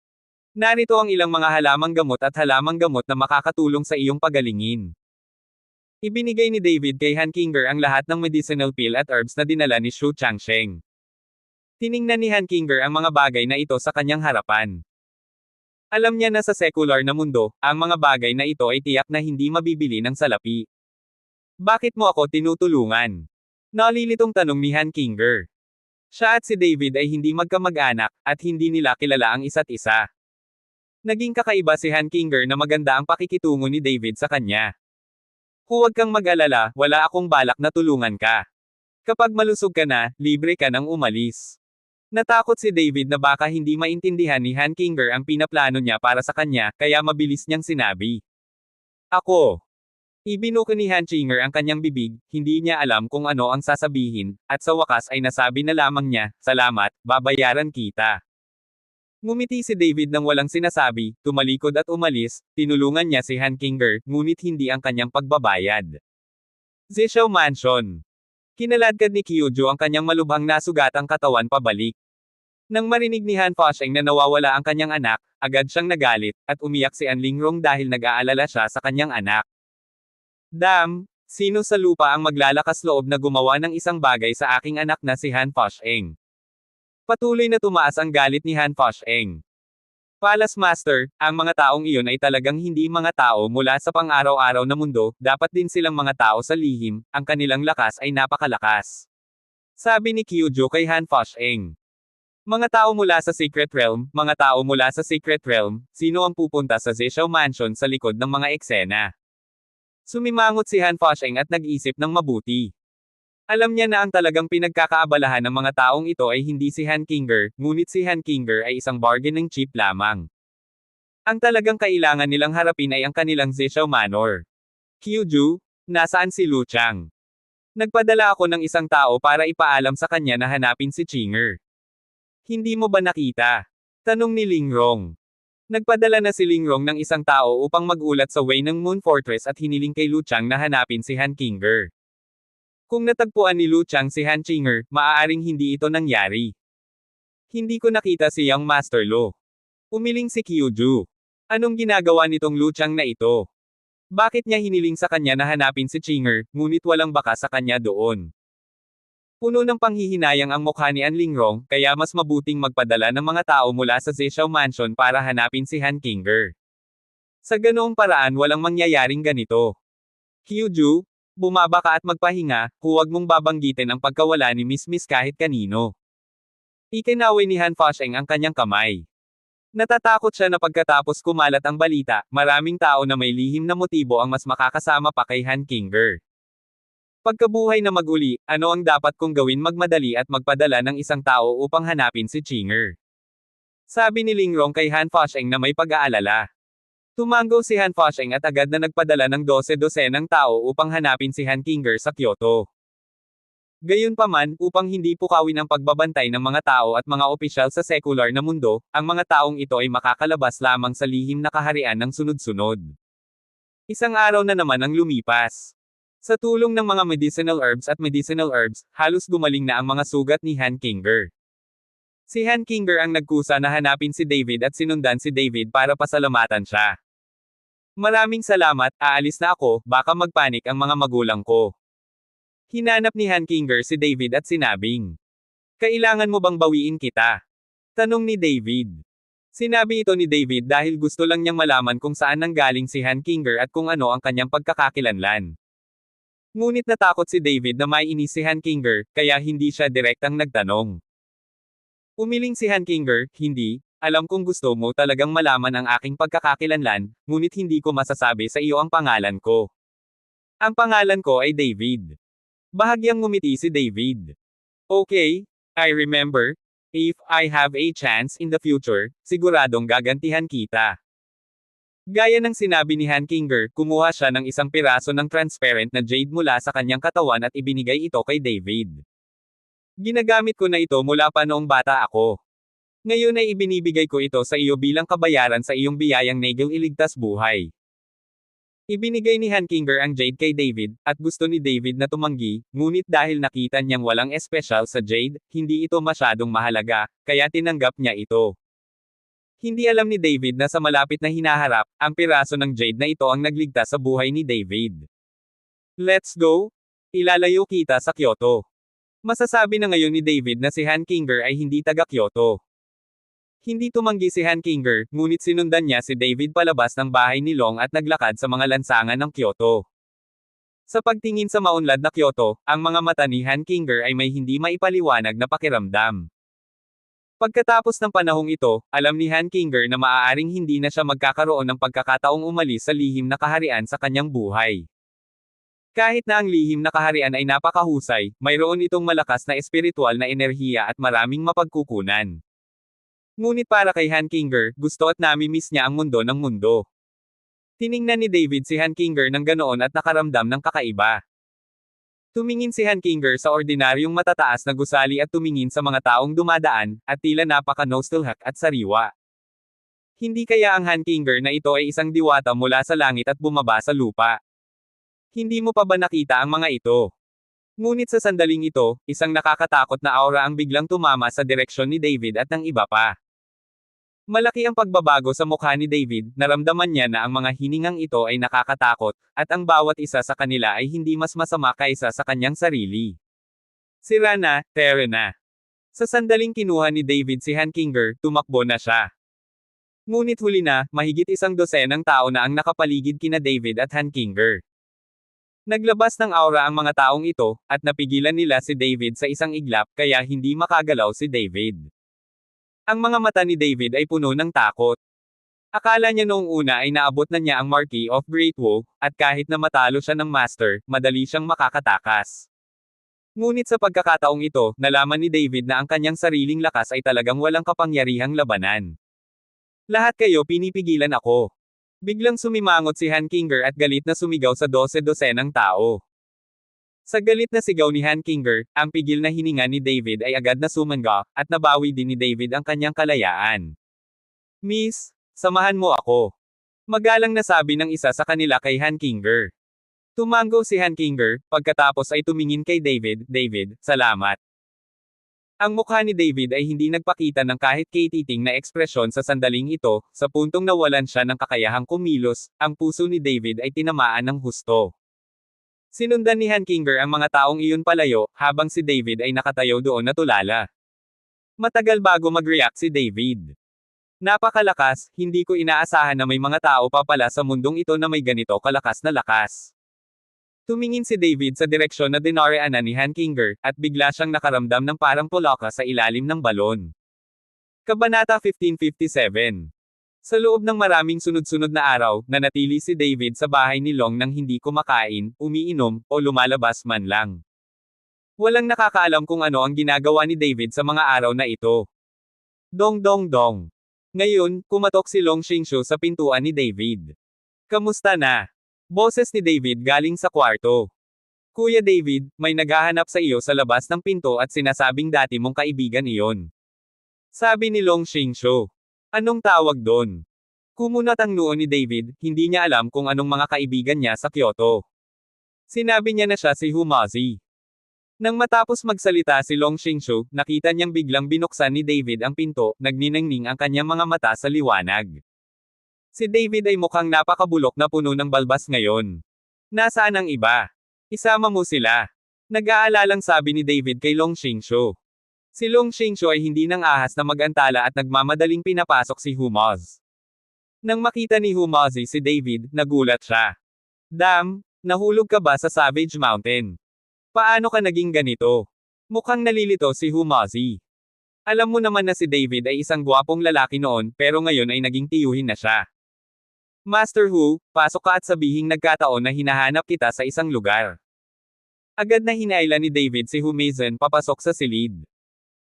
Narito ang ilang mga halamang gamot at halamang gamot na makakatulong sa iyong pagalingin. Ibinigay ni David kay Han Kinger ang lahat ng medicinal pill at herbs na dinala ni Xu Changsheng. Tiningnan ni Han Kinger ang mga bagay na ito sa kanyang harapan. Alam niya na sa secular na mundo, ang mga bagay na ito ay tiyak na hindi mabibili ng salapi. Bakit mo ako tinutulungan? Nalilitong tanong ni Han Kinger. Siya at si David ay hindi magkamag-anak, at hindi nila kilala ang isa't isa. Naging kakaiba si Han Kinger na maganda ang pakikitungo ni David sa kanya. Huwag kang mag-alala, wala akong balak na tulungan ka. Kapag malusog ka na, libre ka nang umalis. Natakot si David na baka hindi maintindihan ni Han Kinger ang pinaplano niya para sa kanya, kaya mabilis niyang sinabi. Ako. Ibinuko ni Han Kinger ang kanyang bibig, hindi niya alam kung ano ang sasabihin, at sa wakas ay nasabi na lamang niya, salamat, babayaran kita. Ngumiti si David nang walang sinasabi, tumalikod at umalis, tinulungan niya si Han Kinger, ngunit hindi ang kanyang pagbabayad. Zishou Mansion. Kinaladkad ni Kyujo ang kanyang malubhang nasugatang katawan pabalik. Nang marinig ni Han Fasheng na nawawala ang kanyang anak, agad siyang nagalit, at umiyak si An Lingrong dahil nag-aalala siya sa kanyang anak. Sino sa lupa ang maglalakas loob na gumawa ng isang bagay sa aking anak na si Han Fasheng? Patuloy na tumaas ang galit ni Han Fasheng. Palace Master, ang mga taong iyon ay talagang hindi mga tao mula sa pang-araw-araw na mundo, dapat din silang mga tao sa lihim, ang kanilang lakas ay napakalakas. Sabi ni Kyujo kay Han Fasheng. Mga tao mula sa Secret Realm, mga tao mula sa Secret Realm, sino ang pupunta sa Zishou Mansion sa likod ng mga eksena? Sumimangot si Han Fasheng at nag-isip ng mabuti. Alam niya na ang talagang pinagkakaabalahan ng mga taong ito ay hindi si Han Kinger, ngunit si Han Kinger ay isang bargaining chip lamang. Ang talagang kailangan nilang harapin ay ang kanilang Zishou Manor. Kyuju, nasaan si Lu Chang? Nagpadala ako ng isang tao para ipaalam sa kanya na hanapin si Chinger. Hindi mo ba nakita? Tanong ni Lingrong. Nagpadala na si Lingrong ng isang tao upang magulat sa way ng Moon Fortress at hiniling kay Lu Chang na hanapin si Han Kinger. Kung natagpuan ni Lu Chang si Han Chinger, maaaring hindi ito nangyari. Hindi ko nakita si Young Master Lo. Umiling si Kyuju. Anong ginagawa nitong Lu Chang na ito? Bakit niya hiniling sa kanya na hanapin si Chinger, ngunit walang baka sa kanya doon? Puno ng panghihinayang ang mukha ni An Lingrong, kaya mas mabuting magpadala ng mga tao mula sa Zishou Mansion para hanapin si Han Kinger. Sa ganoong paraan walang mangyayaring ganito. Kyuju, bumaba ka at magpahinga, huwag mong babanggitin ang pagkawala ni Miss kahit kanino. Ikinaway ni Han Fasheng ang kanyang kamay. Natatakot siya na pagkatapos kumalat ang balita, maraming tao na may lihim na motibo ang mas makakasama pa kay Han Kinger. Pagkabuhay na mag-uli, ano ang dapat kong gawin? Magmadali at magpadala ng isang tao upang hanapin si Chinger. Sabi ni Lingrong kay Han Fasheng na may pag-aalala. Tumango si Han Fasheng at agad na nagpadala ng 12-dosenang tao upang hanapin si Han Kinger sa Kyoto. Gayunpaman, upang hindi pukawin ang pagbabantay ng mga tao at mga opisyal sa secular na mundo, ang mga taong ito ay makakalabas lamang sa lihim na kaharian ng sunod-sunod. Isang araw na naman ang lumipas. Sa tulong ng mga medicinal herbs, halos gumaling na ang mga sugat ni Han Kinger. Si Han Kinger ang nagkusa na hanapin si David at sinundan si David para pasalamatan siya. Maraming salamat, aalis na ako, baka magpanik ang mga magulang ko. Hinanap ni Han Kinger si David at sinabing, "Kailangan mo bang bawiin kita?" Tanong ni David. Sinabi ito ni David dahil gusto lang niyang malaman kung saan nanggaling si Han Kinger at kung ano ang kanyang pagkakakilanlan. Ngunit natakot si David na maiinis si Han Kinger, kaya hindi siya direktang nagtanong. Umiling si Han Kinger, "Hindi, alam kong gusto mo talagang malaman ang aking pagkakakilanlan, ngunit hindi ko masasabi sa iyo ang pangalan ko. Ang pangalan ko ay David." Bahagyang ngumiti si David. "Okay, I remember. If I have a chance in the future, siguradong gagantihan kita." Gaya ng sinabi ni Han Kinger, kumuha siya ng isang piraso ng transparent na jade mula sa kanyang katawan at ibinigay ito kay David. "Ginagamit ko na ito mula pa noong bata ako. Ngayon ay ibinibigay ko ito sa iyo bilang kabayaran sa iyong biyayang Nagel iligtas buhay." Ibinigay ni Han Kinger ang jade kay David, at gusto ni David na tumanggi, ngunit dahil nakita niyang walang espesyal sa jade, hindi ito masyadong mahalaga, kaya tinanggap niya ito. Hindi alam ni David na sa malapit na hinaharap, ang piraso ng jade na ito ang nagligtas sa buhay ni David. "Let's go! Ilalayo kita sa Kyoto." Masasabi na ngayon ni David na si Han Kinger ay hindi taga Kyoto. Hindi tumanggi si Han Kinger, ngunit sinundan niya si David palabas ng bahay ni Long at naglakad sa mga lansangan ng Kyoto. Sa pagtingin sa maunlad na Kyoto, ang mga mata ni Han Kinger ay may hindi maipaliwanag na pakiramdam. Pagkatapos ng panahong ito, alam ni Han Kinger na maaaring hindi na siya magkakaroon ng pagkakataong umalis sa lihim na kaharian sa kanyang buhay. Kahit na ang lihim na kaharian ay napakahusay, mayroon itong malakas na espiritual na enerhiya at maraming mapagkukunan. Ngunit para kay Han Kinger, gusto at nami-miss niya ang mundo ng mundo. Tiningnan ni David si Han Kinger ng ganoon at nakaramdam ng kakaiba. Tumingin si Han Kinger sa ordinaryong matataas na gusali at tumingin sa mga taong dumadaan, at tila napaka-nostalgic at sariwa. Hindi kaya ang Han Kinger na ito ay isang diwata mula sa langit at bumaba sa lupa? Hindi mo pa ba nakita ang mga ito? Ngunit sa sandaling ito, isang nakakatakot na aura ang biglang tumama sa direksyon ni David at ng iba pa. Malaki ang pagbabago sa mukha ni David, naramdaman niya na ang mga hiningang ito ay nakakatakot, at ang bawat isa sa kanila ay hindi mas masama kaysa sa kanyang sarili. Sira na, tere na. Sa sandaling kinuha ni David si Han Kinger, tumakbo na siya. Ngunit huli na, mahigit 100 tao na ang nakapaligid kina David at Han Kinger. Naglabas ng aura ang mga taong ito, at napigilan nila si David sa isang iglap, kaya hindi makagalaw si David. Ang mga mata ni David ay puno ng takot. Akala niya noong una ay naabot na niya ang Marquis of Great Wall, at kahit na matalo siya ng Master, madali siyang makakatakas. Ngunit sa pagkakataong ito, nalaman ni David na ang kanyang sariling lakas ay talagang walang kapangyarihang labanan. "Lahat kayo pinipigilan ako." Biglang sumimangot si Han Kinger at galit na sumigaw sa 12 tao. Sa galit na sigaw ni Han Kinger, ang pigil na hininga ni David ay agad na sumangga, at nabawi din ni David ang kanyang kalayaan. "Miss, samahan mo ako." Magalang na sabi ng isa sa kanila kay Han Kinger. Tumango si Han Kinger, pagkatapos ay tumingin kay David, "David, salamat." Ang mukha ni David ay hindi nagpakita ng kahit katiting na ekspresyon sa sandaling ito, sa puntong nawalan siya ng kakayahang kumilos, ang puso ni David ay tinamaan ng husto. Sinundan ni Han Kinger ang mga taong iyon palayo, habang si David ay nakatayo doon na tulala. Matagal bago mag-react si David. "Napakalakas, hindi ko inaasahan na may mga tao pa pala sa mundong ito na may ganito kalakas na lakas." Tumingin si David sa direksyon na dinaraanan ni Han Kinger, at bigla siyang nakaramdam ng parang pulaka sa ilalim ng balon. Kabanata 1557. Sa loob ng maraming sunod-sunod na araw, nanatili si David sa bahay ni Long nang hindi kumakain, umiinom, o lumalabas man lang. Walang nakakaalam kung ano ang ginagawa ni David sa mga araw na ito. Dong dong dong. Ngayon, kumatok si Long Xingshu sa pintuan ni David. "Kamusta na?" Boses ni David galing sa kwarto. "Kuya David, may naghahanap sa iyo sa labas ng pinto at sinasabing dati mong kaibigan iyon." Sabi ni Long Xingshu. "Anong tawag doon?" Kumunat ang noo ni David, hindi niya alam kung anong mga kaibigan niya sa Kyoto. Sinabi niya na siya si Humazi. Nang matapos magsalita si Long Xingshu, nakita niyang biglang binuksan ni David ang pinto, nagniningning ang kanyang mga mata sa liwanag. Si David ay mukhang napakabulok na puno ng balbas ngayon. Nasaan ang iba? Isama mo sila. Nag-aalalang sabi ni David kay Long Xingshu. Si Long Xingshu ay hindi nang ahas na mag-antala at nagmamadaling pinapasok si Humaz. Nang makita ni Humazi si David, nagulat siya. Dam, nahulog ka ba sa Savage Mountain? Paano ka naging ganito? Mukhang nalilito si Humazi. Alam mo naman na si David ay isang gwapong lalaki noon, pero ngayon ay naging tiyuhin na siya. Master Hu, pasok ka at sabihing nagkataon na hinahanap kita sa isang lugar. Agad na hinailan ni David si Humazen papasok sa silid.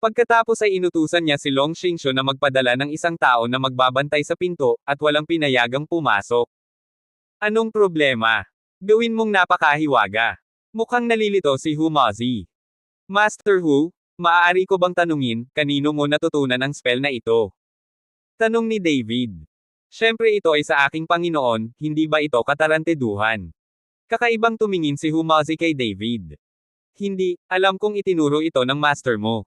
Pagkatapos ay inutusan niya si Long Xingshu na magpadala ng isang tao na magbabantay sa pinto, at walang pinayagang pumasok. Anong problema? Gawin mong napakahiwaga. Mukhang nalilito si Humazi. Master Hu, maaari ko bang tanungin, kanino mo natutunan ang spell na ito? Tanong ni David. Siyempre ito ay sa aking Panginoon, hindi ba ito kataranteduhan? Kakaibang tumingin si Humazi kay David. Hindi, alam kong itinuro ito ng master mo.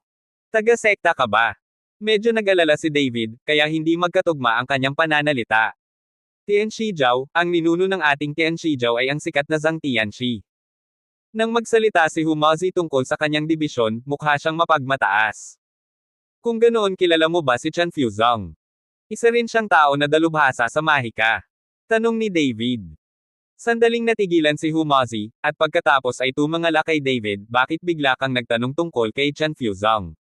Taga-sekta ka ba? Medyo nag-alala si David, kaya hindi magkatugma ang kanyang pananalita. Tian Shijiao, ang ninuno ng ating Tian Shijiao ay ang sikat na Zhang Tianxi. Nang magsalita si Humazi tungkol sa kanyang dibisyon, mukha siyang mapagmataas. Kung ganoon kilala mo ba si Chan Fuzong? Isa rin siyang tao na dalubhasa sa mahika. Tanong ni David. Sandaling natigilan si Humazi, at pagkatapos ay tumangala kay David, bakit bigla kang nagtanong tungkol kay Chan Fuzong?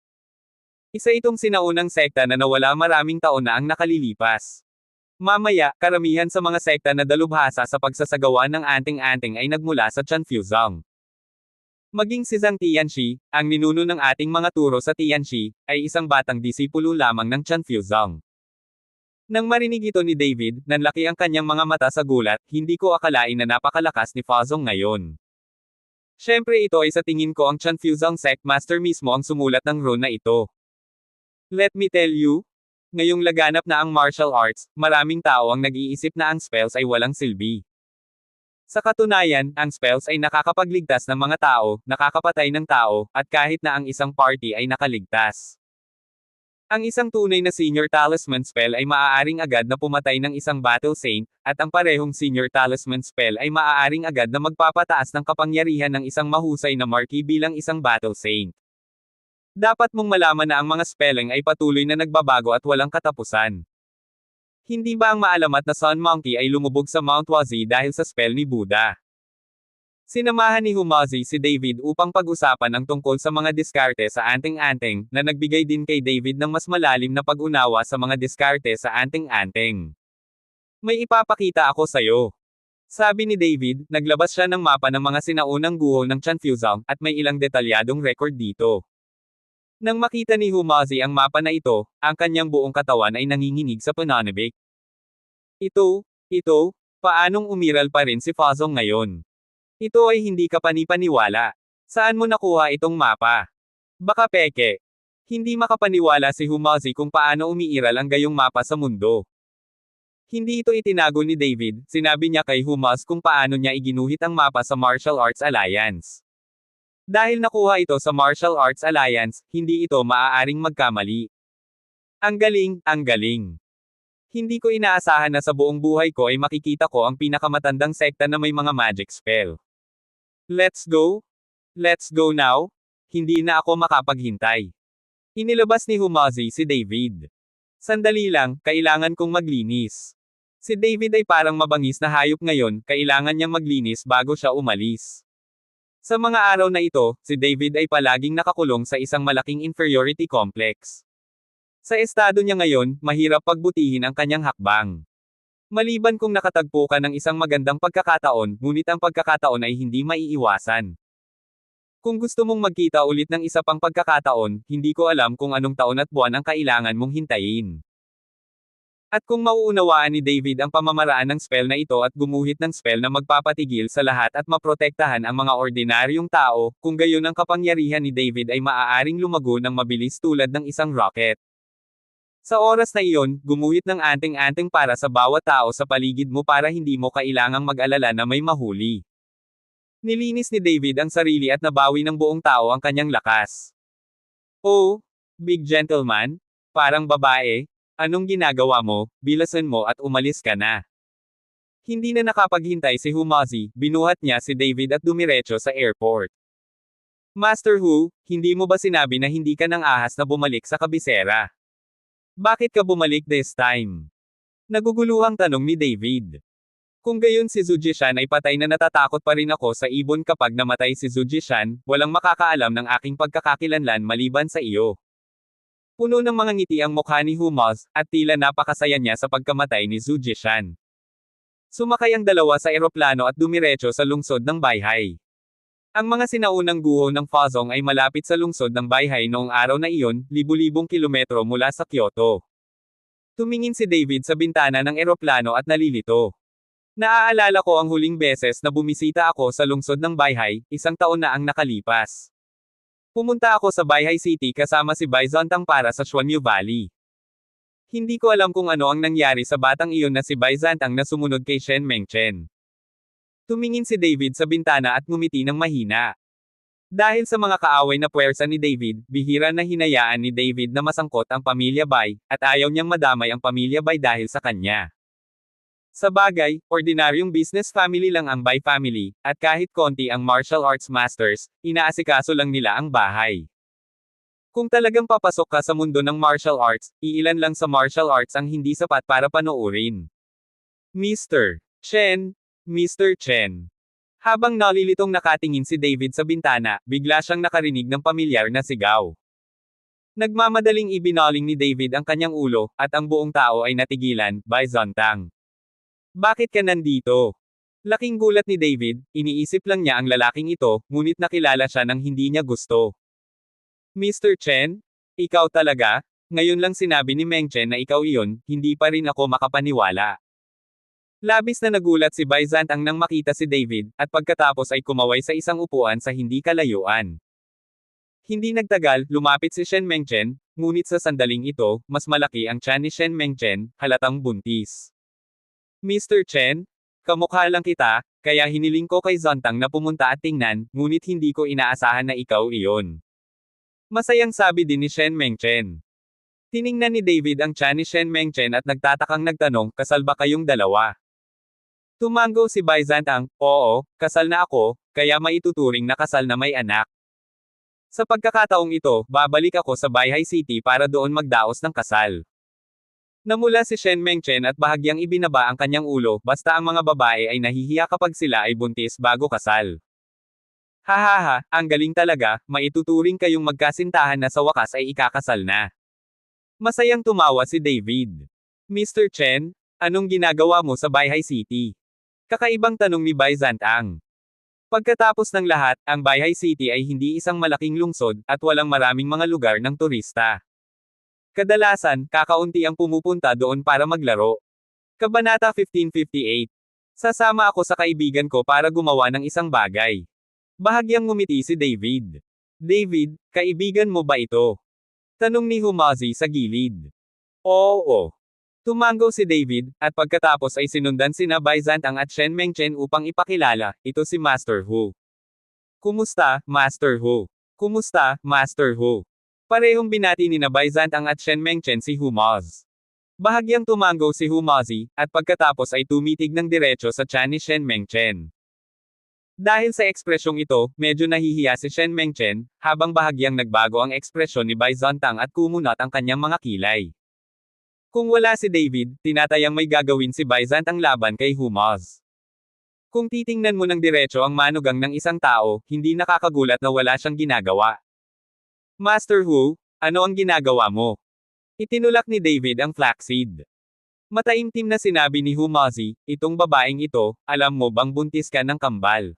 Isa itong sinaunang sekta na nawala maraming taon na ang nakalilipas. Mamaya, karamihan sa mga sekta na dalubhasa sa pagsasagawa ng anting-anting ay nagmula sa Chan Fuzong. Maging si Zhang Tianxi, ang ninuno ng ating mga turo sa Tianxi, ay isang batang disipulo lamang ng Chan Fuzong. Nang marinig ito ni David, nanlaki ang kanyang mga mata sa gulat, hindi ko akalain na napakalakas ni Fuzong ngayon. Siyempre ito ay sa tingin ko ang Chan Fuzong sect master mismo ang sumulat ng rune na ito. Let me tell you, ngayong laganap na ang martial arts, maraming tao ang nag-iisip na ang spells ay walang silbi. Sa katunayan, ang spells ay nakakapagligtas ng mga tao, nakakapatay ng tao, at kahit na ang isang party ay nakaligtas. Ang isang tunay na senior talisman spell ay maaaring agad na pumatay ng isang battle saint, at ang parehong senior talisman spell ay maaaring agad na magpapataas ng kapangyarihan ng isang mahusay na marquee bilang isang battle saint. Dapat mong malaman na ang mga spelling ay patuloy na nagbabago at walang katapusan. Hindi ba ang maalamat na Sun Monkey ay lumubog sa Mount Wazi dahil sa spell ni Buddha? Sinamahan ni Humazi si David upang pag-usapan ang tungkol sa mga diskarte sa anting-anting, na nagbigay din kay David ng mas malalim na pag-unawa sa mga diskarte sa anting-anting. May ipapakita ako sa'yo. Sabi ni David, naglabas siya ng mapa ng mga sinaunang guho ng Chan Fuzong, at may ilang detalyadong record dito. Nang makita ni Humazi ang mapa na ito, ang kanyang buong katawan ay nanginginig sa pananabik. Ito, paanong umiral pa rin si Fuzong ngayon? Ito ay hindi ka panipaniwala. Saan mo nakuha itong mapa? Baka peke. Hindi makapaniwala si Humazi kung paano umiiral ang gayong mapa sa mundo. Hindi ito itinago ni David, sinabi niya kay Humaz kung paano niya iginuhit ang mapa sa Martial Arts Alliance. Dahil nakuha ito sa Martial Arts Alliance, hindi ito maaaring magkamali. Ang galing, ang galing. Hindi ko inaasahan na sa buong buhay ko ay makikita ko ang pinakamatandang sekta na may mga magic spell. Let's go? Let's go now? Hindi na ako makapaghintay. Inilabas ni Humazi si David. Sandali lang, kailangan kong maglinis. Si David ay parang mabangis na hayop ngayon, kailangan niyang maglinis bago siya umalis. Sa mga araw na ito, si David ay palaging nakakulong sa isang malaking inferiority complex. Sa estado niya ngayon, mahirap pagbutihin ang kanyang hakbang. Maliban kung nakatagpo ka ng isang magandang pagkakataon, ngunit ang pagkakataon ay hindi maiiwasan. Kung gusto mong magkita ulit ng isa pang pagkakataon, hindi ko alam kung anong taon at buwan ang kailangan mong hintayin. At kung mauunawaan ni David ang pamamaraan ng spell na ito at gumuhit ng spell na magpapatigil sa lahat at maprotektahan ang mga ordinaryong tao, kung gayon ang kapangyarihan ni David ay maaaring lumago ng mabilis tulad ng isang rocket. Sa oras na iyon, gumuhit ng anting-anting para sa bawat tao sa paligid mo para hindi mo kailangang mag-alala na may mahuli. Nilinis ni David ang sarili at nabawi ng buong tao ang kanyang lakas. Oh, big gentleman? Parang babae? Anong ginagawa mo? Bilasan mo at umalis ka na. Hindi na nakapaghintay si Humazi, binuhat niya si David at dumiretso sa airport. Master Hu, hindi mo ba sinabi na hindi ka nang ahas na bumalik sa kabisera? Bakit ka bumalik this time? Naguguluhang tanong ni David. Kung gayon si Zhu Jishan ay patay na natatakot pa rin ako sa ibon kapag namatay si Zhu Jishan, walang makakaalam ng aking pagkakakilanlan maliban sa iyo. Puno ng mga ngiti ang mukha ni Humaz, at tila napakasaya niya sa pagkamatay ni Zhu Jishan. Sumakay ang dalawa sa eroplano at dumiretso sa lungsod ng Baihai. Ang mga sinaunang guho ng Fazong ay malapit sa lungsod ng Baihai noong araw na iyon, libu-libong kilometro mula sa Kyoto. Tumingin si David sa bintana ng eroplano at nalilito. Naaalala ko ang huling beses na bumisita ako sa lungsod ng Baihai, 1 taon na ang nakalipas. Pumunta ako sa Baihai City kasama si Bai Zontang para sa Xuanyu Valley. Hindi ko alam kung ano ang nangyari sa batang iyon na si Bai Zontang na sumunod kay Shen Mengchen. Tumingin si David sa bintana at ngumiti ng mahina. Dahil sa mga kaaway na puwersa ni David, bihira na hinayaan ni David na masangkot ang pamilya Bai, at ayaw niyang madamay ang pamilya Bai dahil sa kanya. Sa bagay, ordinaryong business family lang ang Bai family, at kahit konti ang martial arts masters, inaasikaso lang nila ang bahay. Kung talagang papasok ka sa mundo ng martial arts, iilan lang sa martial arts ang hindi sapat para panoorin. Mr. Chen. Mr. Chen. Habang nalilitong nakatingin si David sa bintana, bigla siyang nakarinig ng pamilyar na sigaw. Nagmamadaling ibinaling ni David ang kanyang ulo, at ang buong tao ay natigilan, Bai Zontang. Bakit ka nandito? Laking gulat ni David, iniisip lang niya ang lalaking ito, ngunit nakilala siya ng hindi niya gusto. Mr. Chen? Ikaw talaga? Ngayon lang sinabi ni Meng Chen na ikaw iyon, hindi pa rin ako makapaniwala. Labis na nagulat si Bai Zontang nang makita si David, at pagkatapos ay kumaway sa isang upuan sa hindi kalayuan. Hindi nagtagal, lumapit si Shen Mengchen, ngunit sa sandaling ito, mas malaki ang tiyan ni Shen Mengchen, halatang buntis. Mr. Chen? Kamukha lang kita, kaya hiniling ko kay Zontang na pumunta at tingnan, ngunit hindi ko inaasahan na ikaw iyon. Masayang sabi din ni Shen Mengchen. Tiningnan ni David ang tiyan ni Shen Mengchen at nagtatakang nagtanong, kasal ba kayong dalawa? Tumango si Bai Zontang, oo, kasal na ako, kaya maituturing na kasal na may anak. Sa pagkakataong ito, babalik ako sa Baihai City para doon magdaos ng kasal. Namula si Shen Mengchen at bahagyang ibinaba ang kanyang ulo, basta ang mga babae ay nahihiya kapag sila ay buntis bago kasal. Hahaha, ang galing talaga, maituturing kayong magkasintahan na sa wakas ay ikakasal na. Masayang tumawa si David. Mr. Chen, anong ginagawa mo sa Baihai City? Kakaibang tanong ni Bai Zontang. Pagkatapos ng lahat, ang Baihai City ay hindi isang malaking lungsod, at walang maraming mga lugar ng turista. Kadalasan, kakaunti ang pumupunta doon para maglaro. Kabanata 1558. Sasama ako sa kaibigan ko para gumawa ng isang bagay. Bahagyang ngumiti si David. David, kaibigan mo ba ito? Tanong ni Humazi sa gilid. Oo. Tumango si David, at pagkatapos ay sinundan sina Bai Zontang at Shen Mengchen upang ipakilala, ito si Master Hu. Kumusta, Master Hu? Kumusta, Master Hu? Parehong binati ni Bai Zontang at Shen Mengchen si Humaz. Bahagyang tumango si Humazi, at pagkatapos ay tumitig ng diretso sa tiyan ni Shen Mengchen. Dahil sa ekspresyong ito, medyo nahihiya si Shen Mengchen, habang bahagyang nagbago ang ekspresyon ni Bai Zontang at kumunat ang kanyang mga kilay. Kung wala si David, tinatayang may gagawin si Bai Zontang laban kay Humaz. Kung titingnan mo ng diretso ang manugang ng isang tao, hindi nakakagulat na wala siyang ginagawa. Master Hu, ano ang ginagawa mo? Itinulak ni David ang flaxseed. Mataimtim na sinabi ni Humazi, itong babaeng ito, alam mo bang buntis ka ng kambal?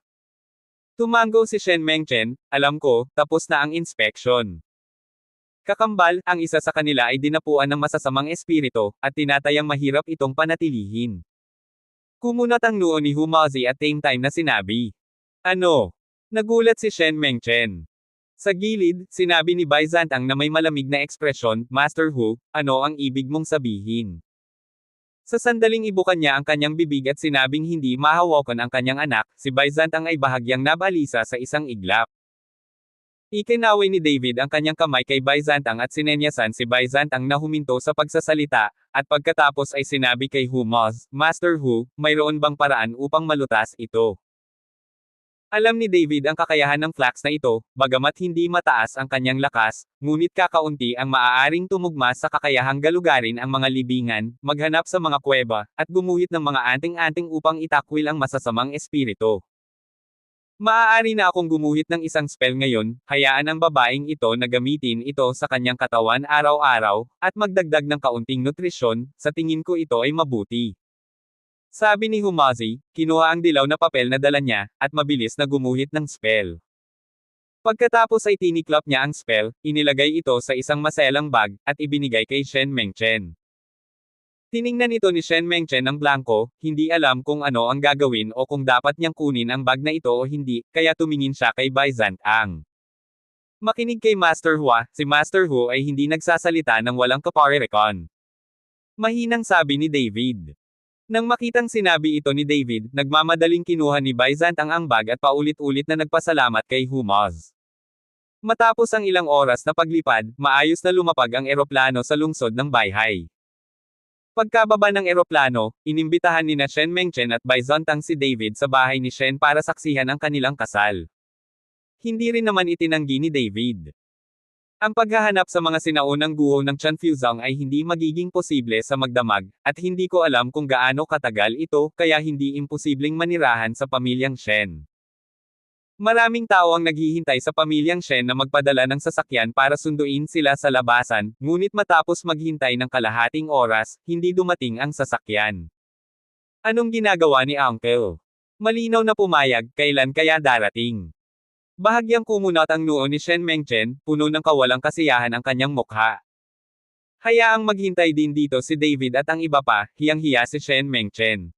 Tumango si Shen Mengchen, alam ko, tapos na ang inspection. Kakambal, ang isa sa kanila ay dinapuan ng masasamang espiritu, at tinatayang mahirap itong panatilihin. Kumunat ang noo ni Humazi at same time na sinabi. Ano? Nagulat si Shen Mengchen. Sa gilid, sinabi ni Bai Zantang na may malamig na ekspresyon, Master Hu, ano ang ibig mong sabihin? Sa sandaling ibukan niya ang kanyang bibig at sinabing hindi mahawakan ang kanyang anak, si Bai Zantang ay bahagyang nabalisa sa isang iglap. Ikinaway ni David ang kanyang kamay kay Bai Zantang at sinenyasan si Bai Zantang na huminto sa pagsasalita, at pagkatapos ay sinabi kay Hu Moz, Master Hu, mayroon bang paraan upang malutas ito? Alam ni David ang kakayahan ng flax na ito, bagamat hindi mataas ang kanyang lakas, ngunit kakaunti ang maaaring tumugma sa kakayahang galugarin ang mga libingan, maghanap sa mga kuweba, at gumuhit ng mga anting-anting upang itakwil ang masasamang espiritu. Maaari na akong gumuhit ng isang spell ngayon, hayaan ang babaeng ito na gamitin ito sa kanyang katawan araw-araw, at magdagdag ng kaunting nutrisyon, sa tingin ko ito ay mabuti. Sabi ni Humazi, kinuha ang dilaw na papel na dala niya, at mabilis na gumuhit ng spell. Pagkatapos ay tiniklap niya ang spell, inilagay ito sa isang maselang bag, at ibinigay kay Shen Mengchen. Tiningnan ito ni Shen Mengchen ang blanko, hindi alam kung ano ang gagawin o kung dapat niyang kunin ang bag na ito o hindi, kaya tumingin siya kay Bai Zantang. Makinig kay Master Hua, si Master Hu ay hindi nagsasalita ng walang kaparerekon. Mahinang sabi ni David. Nang makitang sinabi ito ni David, nagmamadaling kinuha ni Bai Zantang ang bag at paulit-ulit na nagpasalamat kay Hu Moz. Matapos ang ilang oras na paglipad, maayos na lumapag ang eroplano sa lungsod ng Baihai. Pagkababa ng eroplano, inimbitahan ni na Shen Mengchen at Bai Zantang si David sa bahay ni Shen para saksihan ang kanilang kasal. Hindi rin naman itinanggi ni David. Ang paghahanap sa mga sinaunang guho ng Chan Fuzang ay hindi magiging posible sa magdamag, at hindi ko alam kung gaano katagal ito, kaya hindi imposibleng manirahan sa pamilyang Shen. Maraming tao ang naghihintay sa pamilyang Shen na magpadala ng sasakyan para sunduin sila sa labasan, ngunit matapos maghintay ng kalahating oras, hindi dumating ang sasakyan. Anong ginagawa ni Uncle? Malinaw na pumayag, kailan kaya darating? Bahagyang kumunat ang noo ni Shen Mengchen, puno ng kawalang kasiyahan ang kanyang mukha. Hayaang maghintay din dito si David at ang iba pa, hiyang-hiya si Shen Mengchen.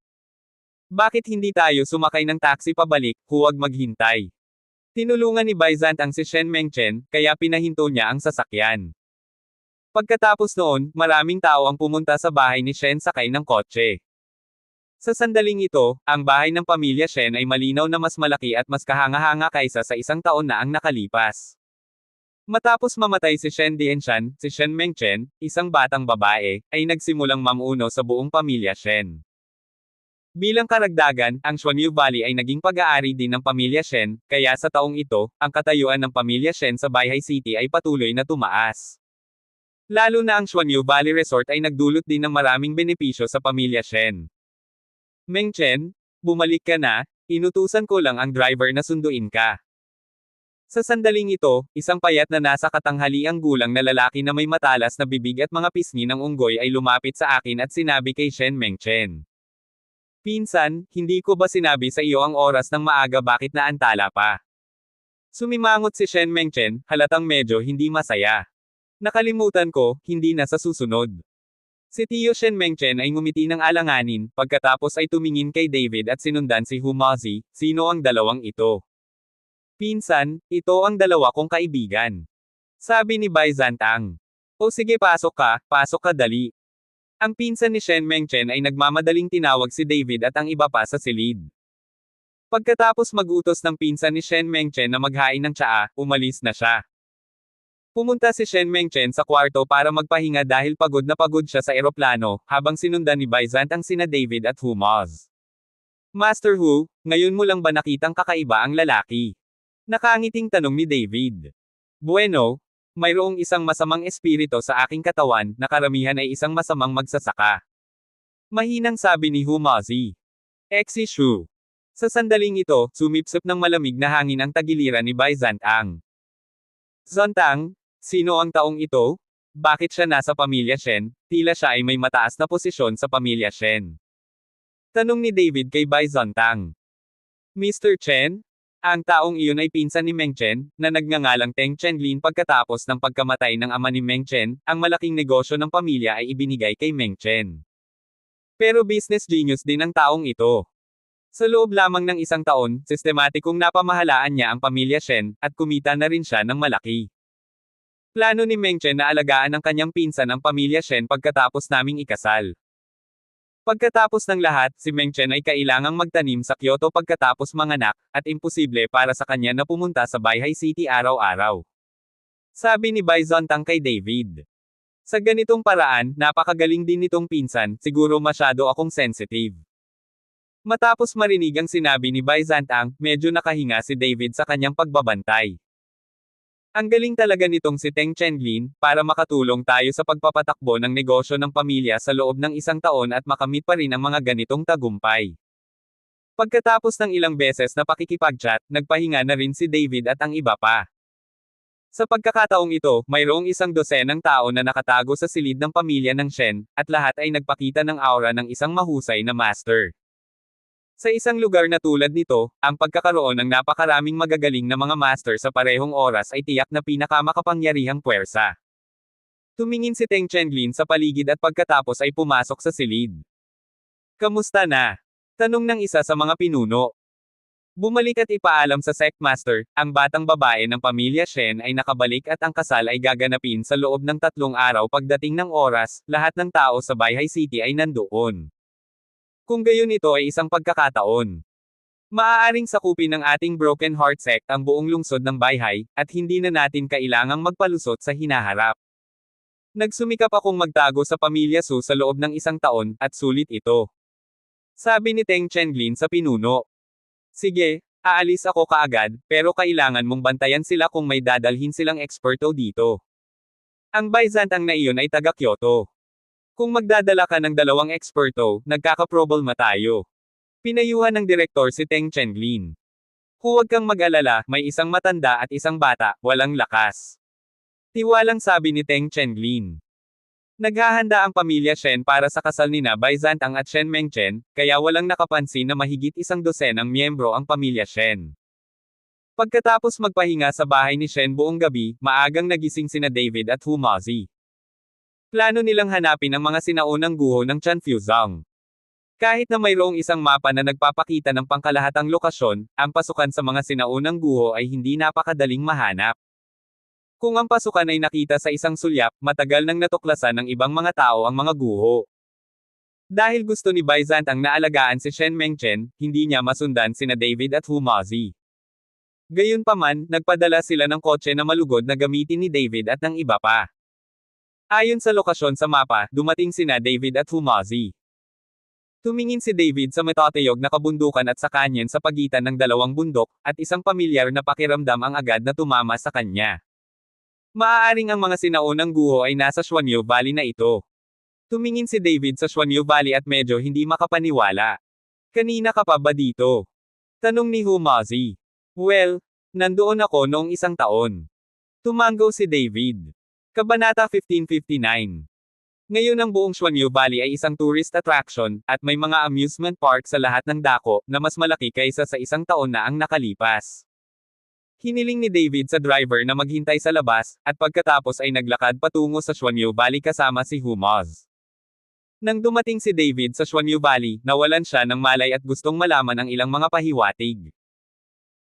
Bakit hindi tayo sumakay ng taxi pabalik, huwag maghintay? Tinulungan ni Bai Zantang si Shen Mengchen, kaya pinahinto niya ang sasakyan. Pagkatapos noon, maraming tao ang pumunta sa bahay ni Shen sakay ng kotse. Sa sandaling ito, ang bahay ng pamilya Shen ay malinaw na mas malaki at mas kahanga-hanga kaysa sa isang taon na ang nakalipas. Matapos mamatay si Shen Dianshan, si Shen Mengchen, isang batang babae, ay nagsimulang mamuno sa buong pamilya Shen. Bilang karagdagan, ang Xuanyu Valley ay naging pag-aari din ng pamilya Shen, kaya sa taong ito, ang katayuan ng pamilya Shen sa Baihai City ay patuloy na tumaas. Lalo na ang Xuanyu Valley Resort ay nagdulot din ng maraming benepisyo sa pamilya Shen. Mengchen, bumalik ka na, inutusan ko lang ang driver na sunduin ka. Sa sandaling ito, isang payat na nasa katanghaliang gulang na lalaki na may matalas na bibig at mga pisngi ng unggoy ay lumapit sa akin at sinabi kay Shen Mengchen. Pinsan, hindi ko ba sinabi sa iyo ang oras ng maaga bakit naantala pa? Sumimangot si Shen Mengchen, halatang medyo hindi masaya. Nakalimutan ko, hindi na sa susunod. Si Tio Shen Mengchen ay ngumiti ng alanganin, pagkatapos ay tumingin kay David at sinundan si Humazi, sino ang dalawang ito? Pinsan, ito ang dalawa kong kaibigan. Sabi ni Bai Zantang. O sige pasok ka dali. Ang pinsan ni Shen Mengchen ay nagmamadaling tinawag si David at ang iba pa sa silid. Pagkatapos magutos ng pinsan ni Shen Mengchen na maghain ng tsaa, umalis na siya. Pumunta si Shen Mengchen sa kwarto para magpahinga dahil pagod na pagod siya sa eroplano, habang sinundan ni Bai Zantang sina David at Hu Moz. Master Hu, ngayon mo lang ba nakitang kakaiba ang lalaki? Nakangiting tanong ni David. Bueno, mayroong isang masamang espiritu sa aking katawan, na karamihan ay isang masamang magsasaka. Mahinang sabi ni Humazi. Exi Shu. Sa sandaling ito, sumipsip ng malamig na hangin ang tagiliran ni Bai Zantang. Zantang, sino ang taong ito? Bakit siya nasa pamilya Shen? Tila siya ay may mataas na posisyon sa pamilya Shen. Tanong ni David kay Bai Zantang. Mr. Chen? Ang taong iyon ay pinsan ni Mengchen, na nagngangalang Teng Chenlin pagkatapos ng pagkamatay ng ama ni Mengchen, ang malaking negosyo ng pamilya ay ibinigay kay Mengchen. Pero business genius din ang taong ito. Sa loob lamang ng isang taon, sistematikong napamahalaan niya ang pamilya Shen, at kumita na rin siya ng malaki. Plano ni Meng Chen na alagaan ng kanyang pinsan ang pamilya Shen pagkatapos naming ikasal. Pagkatapos ng lahat, si Meng Chen ay kailangang magtanim sa Kyoto pagkatapos manganak, at imposible para sa kanya na pumunta sa Baihai City araw-araw. Sabi ni Bai Zontang kay David. Sa ganitong paraan, napakagaling din nitong pinsan, siguro masyado akong sensitive. Matapos marinig ang sinabi ni Bai Zantang, medyo nakahinga si David sa kanyang pagbabantay. Ang galing talaga nitong si Teng Chenlin, para makatulong tayo sa pagpapatakbo ng negosyo ng pamilya sa loob ng isang taon at makamit pa rin ang mga ganitong tagumpay. Pagkatapos ng ilang beses na pakikipag-chat, nagpahinga na rin si David at ang iba pa. Sa pagkakataong ito, mayroong 12 tao na nakatago sa silid ng pamilya ng Shen, at lahat ay nagpakita ng aura ng isang mahusay na master. Sa isang lugar na tulad nito, ang pagkakaroon ng napakaraming magagaling na mga master sa parehong oras ay tiyak na pinakamakapangyarihang puwersa. Tumingin si Teng Chenlin sa paligid at pagkatapos ay pumasok sa silid. Kamusta na? Tanong ng isa sa mga pinuno. Bumalik at ipaalam sa Sectmaster, ang batang babae ng pamilya Shen ay nakabalik at ang kasal ay gaganapin sa loob ng 3 araw pagdating ng oras, lahat ng tao sa Baihai City ay nandoon. Kung gayon ito ay isang pagkakataon. Maaaring sakupin ng ating Broken Heart Sect ang buong lungsod ng Baihai, at hindi na natin kailangang magpalusot sa hinaharap. Nagsumikap akong magtago sa pamilya Su sa loob ng isang taon, at sulit ito. Sabi ni Teng Chenlin sa pinuno. Sige, aalis ako kaagad, pero kailangan mong bantayan sila kung may dadalhin silang eksperto dito. Ang Bai Zantang na iyon ay taga Kyoto. Kung magdadala ka ng 2 eksperto, nagkakaproblema tayo. Pinayuhan ng direktor si Teng Chenlin. Huwag kang mag-alala, may isang matanda at isang bata, walang lakas. Tiwalang sabi ni Teng Chenlin. Naghahanda ang pamilya Shen para sa kasal nina Bai Zantang at Shen Mengchen, kaya walang nakapansin na mahigit 12 miyembro ang pamilya Shen. Pagkatapos magpahinga sa bahay ni Shen buong gabi, maagang nagising sina David at Hu Mazi. Plano nilang hanapin ang mga sinaunang guho ng Chan Fuzong. Kahit na mayroong isang mapa na nagpapakita ng pangkalahatang lokasyon, ang pasukan sa mga sinaunang guho ay hindi napakadaling mahanap. Kung ang pasukan ay nakita sa isang sulyap, matagal nang natuklasan ng ibang mga tao ang mga guho. Dahil gusto ni Bai Zantang na alagaan si Shen Mengchen, hindi niya masundan sina David at Hu Mazi. Gayunpaman, nagpadala sila ng kotse na malugod na gamitin ni David at ng iba pa. Ayon sa lokasyon sa mapa, dumating sina David at Hu Mazi. Tumingin si David sa matatayog na kabundukan at sa kanyon sa pagitan ng 2 bundok, at isang pamilyar na pakiramdam ang agad na tumama sa kanya. Maaaring ang mga sinaunang guho ay nasa Xuanyu Valley na ito. Tumingin si David sa Xuanyu Valley at medyo hindi makapaniwala. Kanina ka pa ba dito? Tanong ni Hu Mazi. Well, nandoon ako noong isang taon. Tumanggaw si David. Kabanata 1559. Ngayon ang buong Xuanyu Valley ay isang tourist attraction, at may mga amusement park sa lahat ng dako, na mas malaki kaysa sa isang taon na ang nakalipas. Hiniling ni David sa driver na maghintay sa labas, at pagkatapos ay naglakad patungo sa Xuanyu Valley kasama si Hu Maz. Nang dumating si David sa Xuanyu Valley, nawalan siya ng malay at gustong malaman ang ilang mga pahiwatig.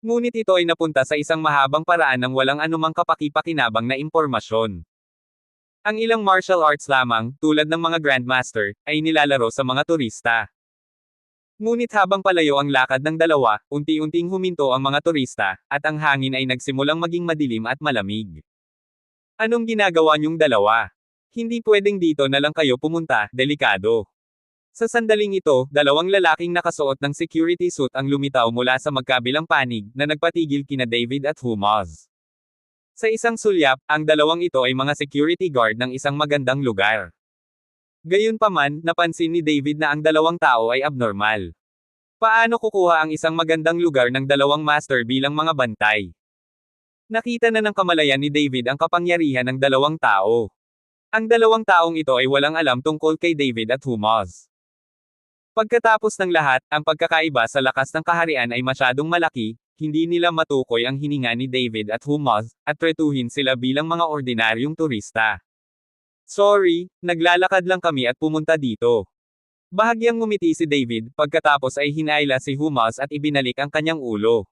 Ngunit ito ay napunta sa isang mahabang paraan ng walang anumang kapaki-pakinabang na impormasyon. Ang ilang martial arts lamang, tulad ng mga grandmaster, ay nilalaro sa mga turista. Ngunit habang palayo ang lakad ng dalawa, unti-unting huminto ang mga turista, at ang hangin ay nagsimulang maging madilim at malamig. Anong ginagawa niyong dalawa? Hindi pwedeng dito na lang kayo pumunta, delikado. Sa sandaling ito, 2 lalaking nakasuot ng security suit ang lumitaw mula sa magkabilang panig, na nagpatigil kina David at Hu Maz. Sa isang sulyap, ang 2 ito ay mga security guard ng isang magandang lugar. Gayunpaman, napansin ni David na ang 2 tao ay abnormal. Paano kukuha ang isang magandang lugar ng 2 master bilang mga bantay? Nakita na ng kamalayan ni David ang kapangyarihan ng 2 tao. Ang 2 taong ito ay walang alam tungkol kay David at Hu Maz. Pagkatapos ng lahat, ang pagkakaiba sa lakas ng kaharian ay masyadong malaki, hindi nila matukoy ang hininga ni David at Hu Maz, at tretuhin sila bilang mga ordinaryong turista. Sorry, naglalakad lang kami at pumunta dito. Bahagyang ngumiti si David, pagkatapos ay hinayla si Humaz at ibinalik ang kanyang ulo.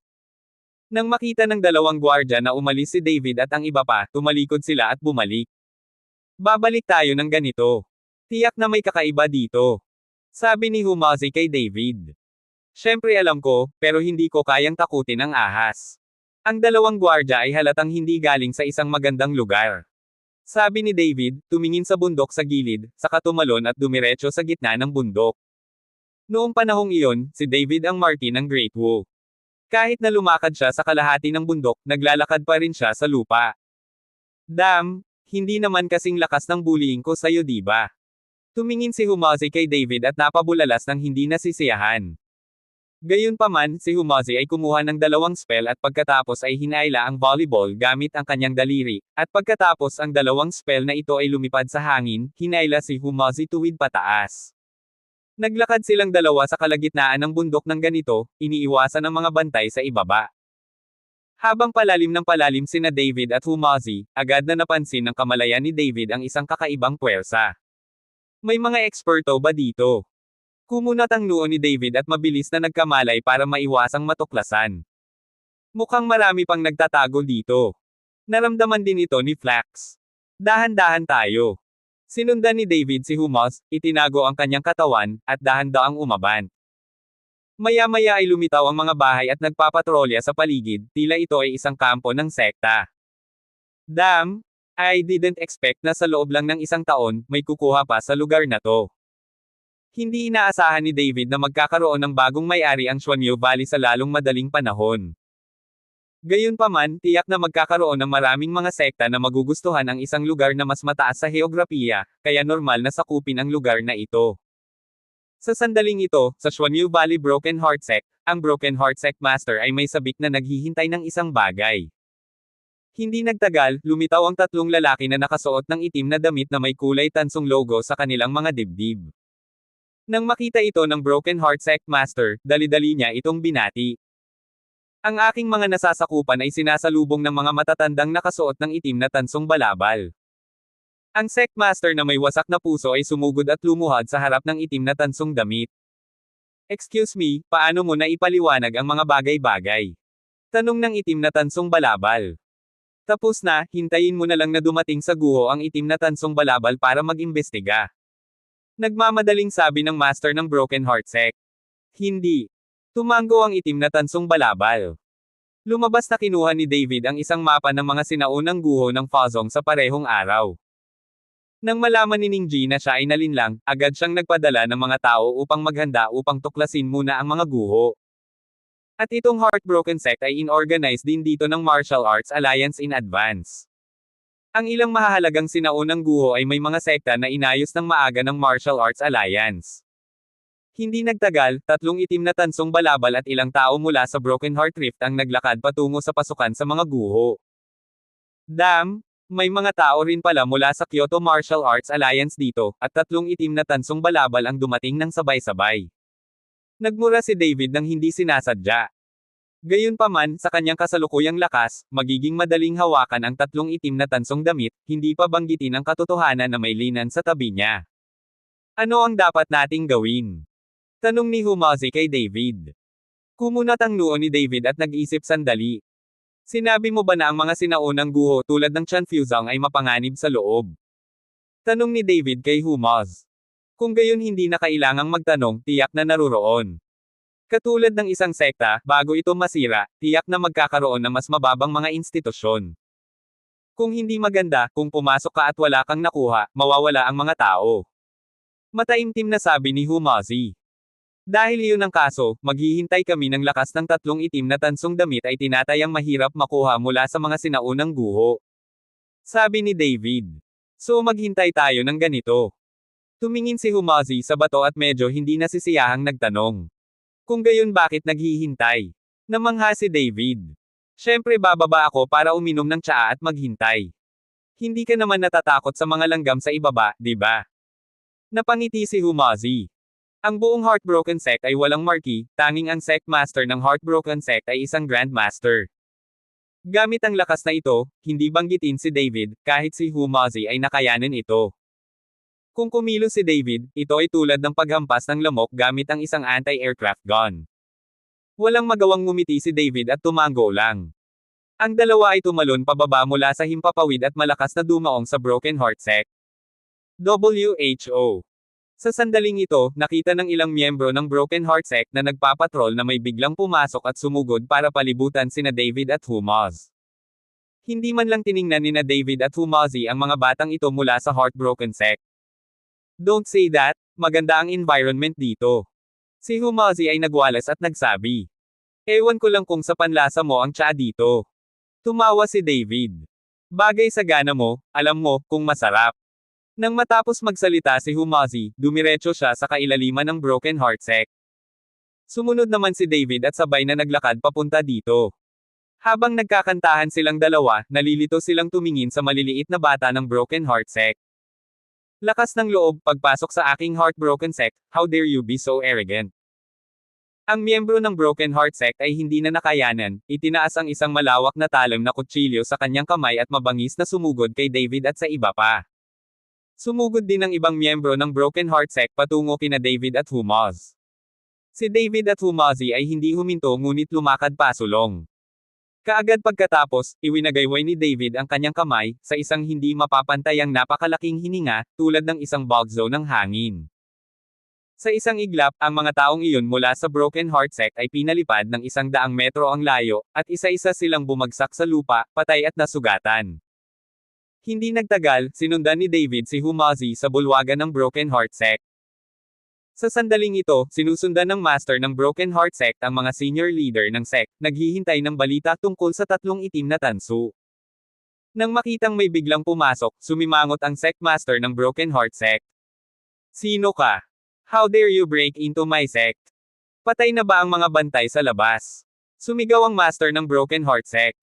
Nang makita ng dalawang gwardya na umalis si David at ang iba pa, tumalikod sila at bumalik. Babalik tayo ng ganito. Tiyak na may kakaiba dito. Sabi ni Humazi kay David. Siyempre alam ko, pero hindi ko kayang takutin ang ahas. Ang dalawang gwardya ay halatang hindi galing sa isang magandang lugar. Sabi ni David, tumingin sa bundok sa gilid, saka tumalon at dumiretso sa gitna ng bundok. Noong panahong iyon, si David ang Marquis ng Great Wall. Kahit na lumakad siya sa kalahati ng bundok, naglalakad pa rin siya sa lupa. Damn, hindi naman kasing lakas ng bullying ko sa'yo diba? Tumingin si Humazi kay David at napabulalas ng hindi nasisiyahan. Gayunpaman, si Humazi ay kumuha ng dalawang spell at pagkatapos ay hinayla ang volleyball gamit ang kanyang daliri, at pagkatapos ang dalawang spell na ito ay lumipad sa hangin, hinayla si Humazi tuwid pataas. Naglakad silang dalawa sa kalagitnaan ng bundok ng ganito, iniiwasan ang mga bantay sa ibaba. Habang palalim ng palalim sina David at Humazi, agad na napansin ng kamalayan ni David ang isang kakaibang puwersa. May mga eksperto ba dito? Kumunat ang noo ni David at mabilis na nagkamalay para maiwasang matuklasan. Mukhang marami pang nagtatago dito. Naramdaman din ito ni Flax. Dahan-dahan tayo. Sinundan ni David si Humaz, itinago ang kanyang katawan, at dahan-daang umaban. Maya-maya ay lumitaw ang mga bahay at nagpapatrolya sa paligid, tila ito ay isang kampo ng sekta. Damn! I didn't expect na sa loob lang ng isang taon, may kukuha pa sa lugar na to. Hindi inaasahan ni David na magkakaroon ng bagong may-ari ang Xuanyu Valley sa lalong madaling panahon. Gayunpaman, tiyak na magkakaroon ng maraming mga sekta na magugustuhan ang isang lugar na mas mataas sa heograpiya, kaya normal na sakupin ang lugar na ito. Sa sandaling ito, sa Xuanyu Valley Broken Heart Sect, ang Broken Heart Sect Master ay may sabik na naghihintay ng isang bagay. Hindi nagtagal, lumitaw ang tatlong lalaki na nakasuot ng itim na damit na may kulay tansong logo sa kanilang mga dibdib. Nang makita ito ng Broken Heart Sect Master, dali-dali niya itong binati. Ang aking mga nasasakupan ay sinasalubong ng mga matatandang nakasuot ng itim na tansong balabal. Ang Sect Master na may wasak na puso ay sumugod at lumuhad sa harap ng itim na tansong damit. Excuse me, paano mo na ipaliwanag ang mga bagay-bagay? Tanong ng itim na tansong balabal. Tapos na, hintayin mo na lang na dumating sa guho ang itim na tansong balabal para mag-imbestiga. Nagmamadaling sabi ng master ng Broken Heart Sect. Hindi. Tumango ang itim na tansong balabal. Lumabas na kinuha ni David ang isang mapa ng mga sinaunang guho ng Fazong sa parehong araw. Nang malaman ni Ningji na siya ay nalinlang, agad siyang nagpadala ng mga tao upang maghanda upang tuklasin muna ang mga guho. At itong Heartbroken Sect ay inorganize din dito ng Martial Arts Alliance in advance. Ang ilang mahahalagang sinaunang guho ay may mga sekta na inayos ng maaga ng Martial Arts Alliance. Hindi nagtagal, tatlong itim na tansong balabal at ilang tao mula sa Broken Heart Rift ang naglakad patungo sa pasukan sa mga guho. Damn! May mga tao rin pala mula sa Kyoto Martial Arts Alliance dito, at tatlong itim na tansong balabal ang dumating ng sabay-sabay. Nagmura si David nang hindi sinasadya. Gayunpaman, sa kanyang kasalukuyang lakas, magiging madaling hawakan ang tatlong itim na tansong damit, hindi pa banggitin ang katotohanan na may linan sa tabi niya. Ano ang dapat nating gawin? Tanong ni Humazi kay David. Kumunat ang noo ni David at nag-isip sandali. Sinabi mo ba na ang mga sinaunang guho tulad ng Chanfusang ay mapanganib sa loob? Tanong ni David kay Humaz. Kung gayon hindi na kailangang magtanong, tiyak na naruroon. Katulad ng isang sekta, bago ito masira, tiyak na magkakaroon ng mas mababang mga institusyon. Kung hindi maganda, kung pumasok ka at wala kang nakuha, mawawala ang mga tao. Mataimtim na sabi ni Humazi. Dahil iyon ang kaso, maghihintay kami ng lakas ng tatlong itim na tansong damit ay tinatayang mahirap makuha mula sa mga sinaunang guho. Sabi ni David. So maghintay tayo ng ganito. Tumingin si Humazi sa bato at medyo hindi nasisiyahang nagtanong. Kung gayon bakit naghihintay? Namangha si David. Siyempre bababa ako para uminom ng tsaa at maghintay. Hindi ka naman natatakot sa mga langgam sa ibaba, di ba? Napangiti si Humazi. Ang buong Heartbroken Sect ay walang marquee, tanging ang Sect Master ng Heartbroken Sect ay isang Grand Master. Gamit ang lakas na ito, hindi banggitin si David, kahit si Humazi ay nakayanin ito. Kung kumilos si David, ito ay tulad ng paghampas ng lamok gamit ang isang anti-aircraft gun. Walang magawang ngumiti si David at tumango lang. Ang dalawa ay tumalon pababa mula sa himpapawid at malakas na dumaong sa Broken Heart Sect. WHO. Sa sandaling ito, nakita ng ilang miyembro ng Broken Heart Sect na nagpapatrol na may biglang pumasok at sumugod para palibutan sina David at Humaz. Hindi man lang tiningnan ni David at Humazi ang mga batang ito mula sa Heartbroken Sect. Don't say that, maganda ang environment dito. Si Humazi ay nagwalas at nagsabi. Ewan ko lang kung sa panlasa mo ang tsaa dito. Tumawa si David. Bagay sa gana mo, alam mo, kung masarap. Nang matapos magsalita si Humazi, dumiretso siya sa kailaliman ng Broken Heart Sect. Sumunod naman si David at sabay na naglakad papunta dito. Habang nagkakantahan silang dalawa, nalilito silang tumingin sa maliliit na bata ng Broken Heart Sect. Lakas ng loob, pagpasok sa aking Heartbroken Sect, how dare you be so arrogant? Ang miyembro ng Broken Heart Sect ay hindi na nakayanan, itinaas ang isang malawak na talim na kutsilyo sa kanyang kamay at mabangis na sumugod kay David at sa iba pa. Sumugod din ang ibang miyembro ng Broken Heart Sect patungo kina David at Humaz. Si David at Humazi ay hindi huminto ngunit lumakad pasulong. Kaagad pagkatapos, iwinagayway ni David ang kanyang kamay, sa isang hindi mapapantayang napakalaking hininga, tulad ng isang bugzo ng hangin. Sa isang iglap, ang mga taong iyon mula sa Broken Heart Sect ay pinalipad ng 100 metro ang layo, at isa-isa silang bumagsak sa lupa, patay at nasugatan. Hindi nagtagal, sinundan ni David si Humazi sa bulwagan ng Broken Heart Sect. Sa sandaling ito, sinusundan ng master ng Broken Heart Sect ang mga senior leader ng sect, naghihintay ng balita tungkol sa 3 itim na tansu. Nang makitang may biglang pumasok, sumimangot ang sect master ng Broken Heart Sect. Sino ka? How dare you break into my sect? Patay na ba ang mga bantay sa labas? Sumigaw ang master ng Broken Heart Sect.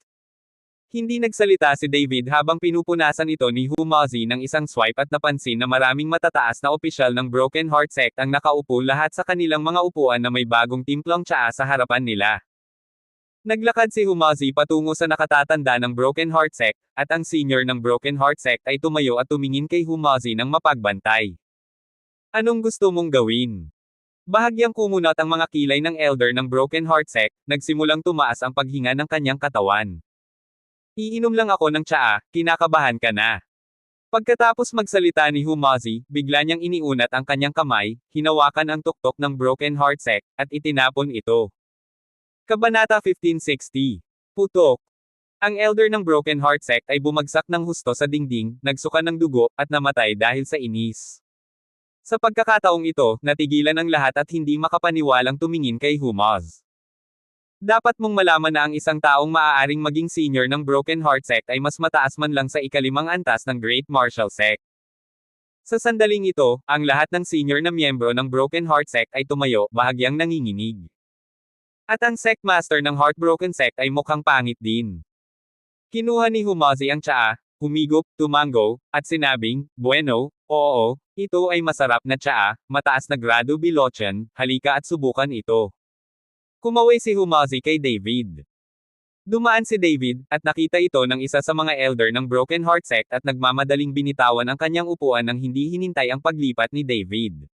Hindi nagsalita si David habang pinupunasan ito ni Humazi ng isang swipe at napansin na maraming matataas na opisyal ng Broken Heart Sect ang nakaupo lahat sa kanilang mga upuan na may bagong timplong tsaa sa harapan nila. Naglakad si Humazi patungo sa nakatatanda ng Broken Heart Sect, at ang senior ng Broken Heart Sect ay tumayo at tumingin kay Humazi ng mapagbantay. Anong gusto mong gawin? Bahagyang kumunat ang mga kilay ng elder ng Broken Heart Sect, nagsimulang tumaas ang paghinga ng kanyang katawan. Iinom lang ako ng tsaa, kinakabahan ka na. Pagkatapos magsalita ni Humazi, bigla niyang iniunat ang kanyang kamay, hinawakan ang tuktok ng Broken Heart Sect, at itinapon ito. Kabanata 1560. Putok. Ang elder ng Broken Heart Sect ay bumagsak ng husto sa dingding, nagsuka ng dugo, at namatay dahil sa inis. Sa pagkakataong ito, natigilan ang lahat at hindi makapaniwalang tumingin kay Humaz. Dapat mong malaman na ang isang taong maaaring maging senior ng Broken Heart Sect ay mas mataas man lang sa ikalimang antas ng Great Martial Sect. Sa sandaling ito, ang lahat ng senior na miyembro ng Broken Heart Sect ay tumayo, bahagyang nanginginig. At ang Sect Master ng Heartbroken Sect ay mukhang pangit din. Kinuha ni Humazi ang tsaa, humigop, tumango, at sinabing, bueno, oo, ito ay masarap na tsaa, mataas na grado bilochan, halika at subukan ito. Kumaway si Humazi kay David. Dumaan si David, at nakita ito ng isa sa mga elder ng Broken Heart Sect at nagmamadaling binitawan ang kanyang upuan nang hindi hinintay ang paglipat ni David.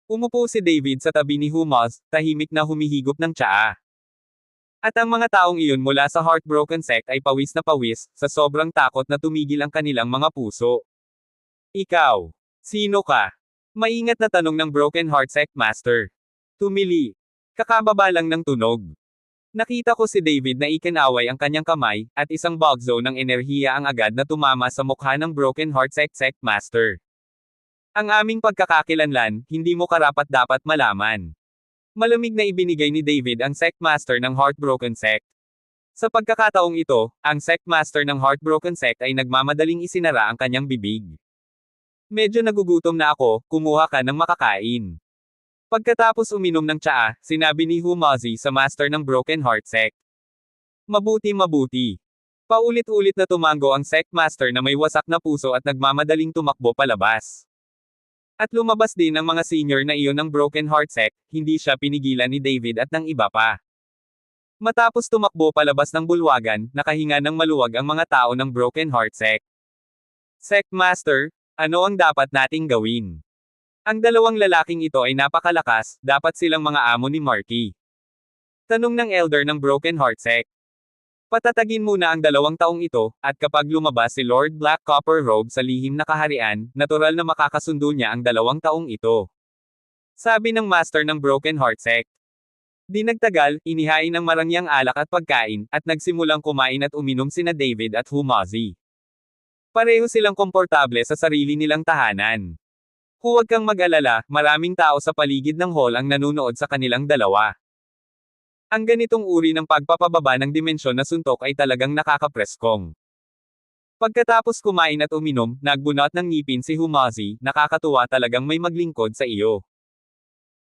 Umupo si David sa tabi ni Humaz, tahimik na humihigop ng tsaa. At ang mga taong iyon mula sa Heartbroken Sect ay pawis na pawis, sa sobrang takot na tumigil ang kanilang mga puso. Ikaw. Sino ka? Maingat na tanong ng Broken Heart Sect Master. Tumili. Kakababa lang ng tunog. Nakita ko si David na ikinaway ang kanyang kamay, at isang bugzo ng enerhiya ang agad na tumama sa mukha ng Broken Heart Sect Master. Ang aming pagkakakilanlan, hindi mo karapat-dapat malaman. Malamig na ibinigay ni David ang Sect Master ng Heartbroken Sect. Sa pagkakataong ito, ang Sect Master ng Heartbroken Sect ay nagmamadaling isinara ang kanyang bibig. Medyo nagugutom na ako, kumuha ka ng makakain. Pagkatapos uminom ng tsaa, sinabi ni Humazi sa master ng Broken Heart Sect. Mabuti. Paulit-ulit na tumango ang sect master na may wasak na puso at nagmamadaling tumakbo palabas. At lumabas din ang mga senior na iyon ng Broken Heart Sect, hindi siya pinigilan ni David at ng iba pa. Matapos tumakbo palabas ng bulwagan, nakahinga ng maluwag ang mga tao ng Broken Heart Sect. Sect Master, Ano ang dapat nating gawin? Ang dalawang lalaking ito ay napakalakas, dapat silang mga amo ni Marky. Tanong ng elder ng Broken Heart Sect. Patatagin muna ang 2 taong ito, at kapag lumabas si Lord Black Copper Robe sa lihim na kaharian, natural na makakasundo niya ang 2 taong ito. Sabi ng master ng Broken Heart Sect. Di nagtagal, inihain ng marangyang alak at pagkain, at nagsimulang kumain at uminom sina David at Humazi. Pareho silang komportable sa sarili nilang tahanan. Huwag kang mag-alala, maraming tao sa paligid ng hall ang nanunood sa kanilang dalawa. Ang ganitong uri ng pagpapababa ng dimensyon na suntok ay talagang nakakapreskong. Pagkatapos kumain at uminom, nagbunot ng ngipin si Humazi, nakakatuwa talagang may maglingkod sa iyo.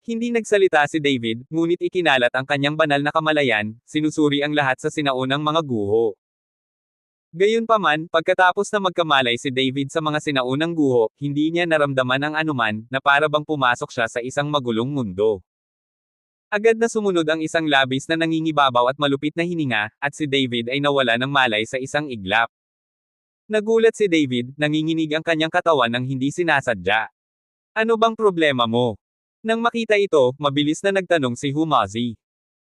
Hindi nagsalita si David, ngunit ikinalat ang kanyang banal na kamalayan, sinusuri ang lahat sa sinaunang mga guho. Gayunpaman, pagkatapos na magkamalay si David sa mga sinaunang guho, hindi niya naramdaman ang anuman, na para bang pumasok siya sa isang magulong mundo. Agad na sumunod ang isang labis na nangingibabaw at malupit na hininga, at si David ay nawala ng malay sa isang iglap. Nagulat si David, nanginginig ang kanyang katawan nang hindi sinasadya. Ano bang problema mo? Nang makita ito, mabilis na nagtanong si Humazi.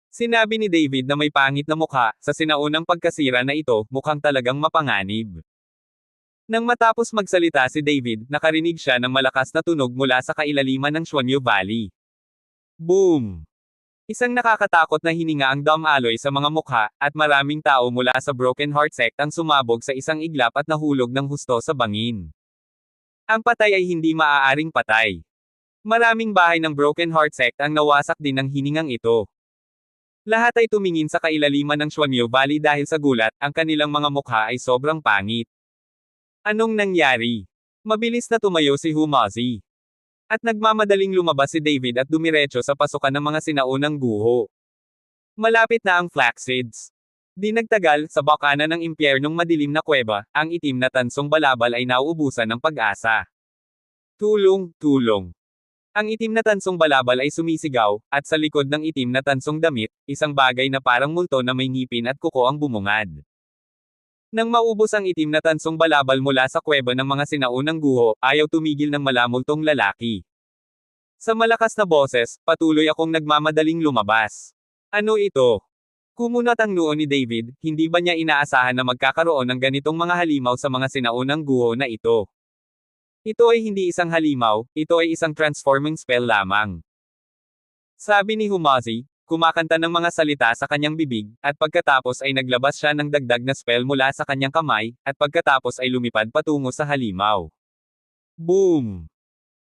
Sinabi ni David na may pangit na mukha, sa sinaunang pagkasira na ito, mukhang talagang mapanganib. Nang matapos magsalita si David, nakarinig siya ng malakas na tunog mula sa kailaliman ng Xuanyu Valley. Boom! Isang nakakatakot na hininga ang dumaloy sa mga mukha, at maraming tao mula sa Broken Heart Sect ang sumabog sa isang iglap at nahulog ng husto sa bangin. Ang patay ay hindi maaaring patay. Maraming bahay ng Broken Heart Sect ang nawasak din ng hiningang ito. Lahat ay tumingin sa kailaliman ng Xuanyu Valley dahil sa gulat, ang kanilang mga mukha ay sobrang pangit. Anong nangyari? Mabilis na tumayo si Humazi. At nagmamadaling lumabas si David at dumiretso sa pasukan ng mga sinaunang guho. Malapit na ang Flaxseeds. Di nagtagal, sa bakana ng impyernong madilim na kuweba, ang itim na tansong balabal ay nauubusan ng pag-asa. Tulong, tulong. Ang itim na tansong balabal ay sumisigaw, at sa likod ng itim na tansong damit, isang bagay na parang multo na may ngipin at kuko ang bumungad. Nang maubos ang itim na tansong balabal mula sa kuweba ng mga sinaunang guho, ayaw tumigil ng malamultong lalaki. Sa malakas na boses, patuloy akong nagmamadaling lumabas. Ano ito? Kumunot ang noo ni David, hindi ba niya inaasahan na magkakaroon ng ganitong mga halimaw sa mga sinaunang guho na ito? Ito ay hindi isang halimaw, ito ay isang transforming spell lamang. Sabi ni Humazi, kumakanta ng mga salita sa kanyang bibig, at pagkatapos ay naglabas siya ng dagdag na spell mula sa kanyang kamay, at pagkatapos ay lumipad patungo sa halimaw. Boom!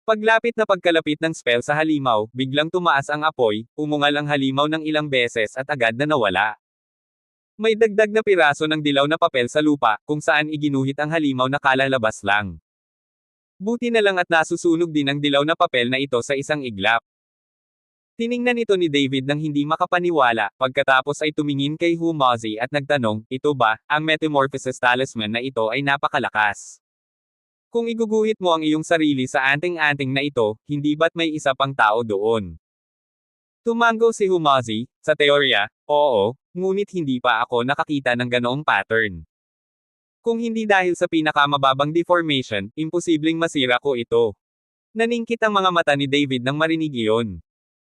Paglapit na pagkalapit ng spell sa halimaw, biglang tumaas ang apoy, umungal ang halimaw ng ilang beses at agad na nawala. May dagdag na piraso ng dilaw na papel sa lupa, kung saan iginuhit ang halimaw na kalalabas lang. Buti na lang at nasusunog din ang dilaw na papel na ito sa isang iglap. Tiningnan ito ni David nang hindi makapaniwala, pagkatapos ay tumingin kay Humazi at nagtanong, ito ba, ang Metamorphosis Talisman na ito ay napakalakas? Kung iguguhit mo ang iyong sarili sa anting-anting na ito, hindi ba't may isa pang tao doon? Tumango si Humazi, sa teorya, oo, ngunit hindi pa ako nakakita ng ganoong pattern. Kung hindi dahil sa pinakamababang deformation, imposibleng masira ko ito. Naningkit ang mga mata ni David nang marinig iyon.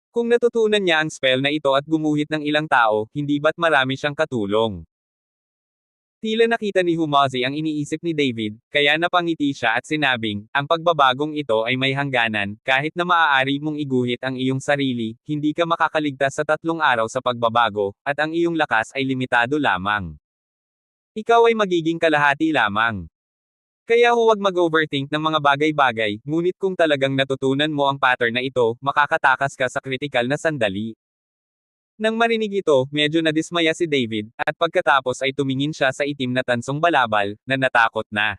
Kung natutunan niya ang spell na ito at gumuhit ng ilang tao, hindi ba't marami siyang katulong? Tila nakita ni Humazi ang iniisip ni David, kaya napangiti siya at sinabing, ang pagbabagong ito ay may hangganan, kahit na maaari mong iguhit ang iyong sarili, hindi ka makakaligtas sa 3 araw sa pagbabago, at ang iyong lakas ay limitado lamang. Ikaw ay magiging kalahati lamang. Kaya huwag mag-overthink ng mga bagay-bagay, ngunit kung talagang natutunan mo ang pattern na ito, makakatakas ka sa kritikal na sandali. Nang marinig ito, medyo nadismaya si David, at pagkatapos ay tumingin siya sa itim na tansong balabal, na natakot na.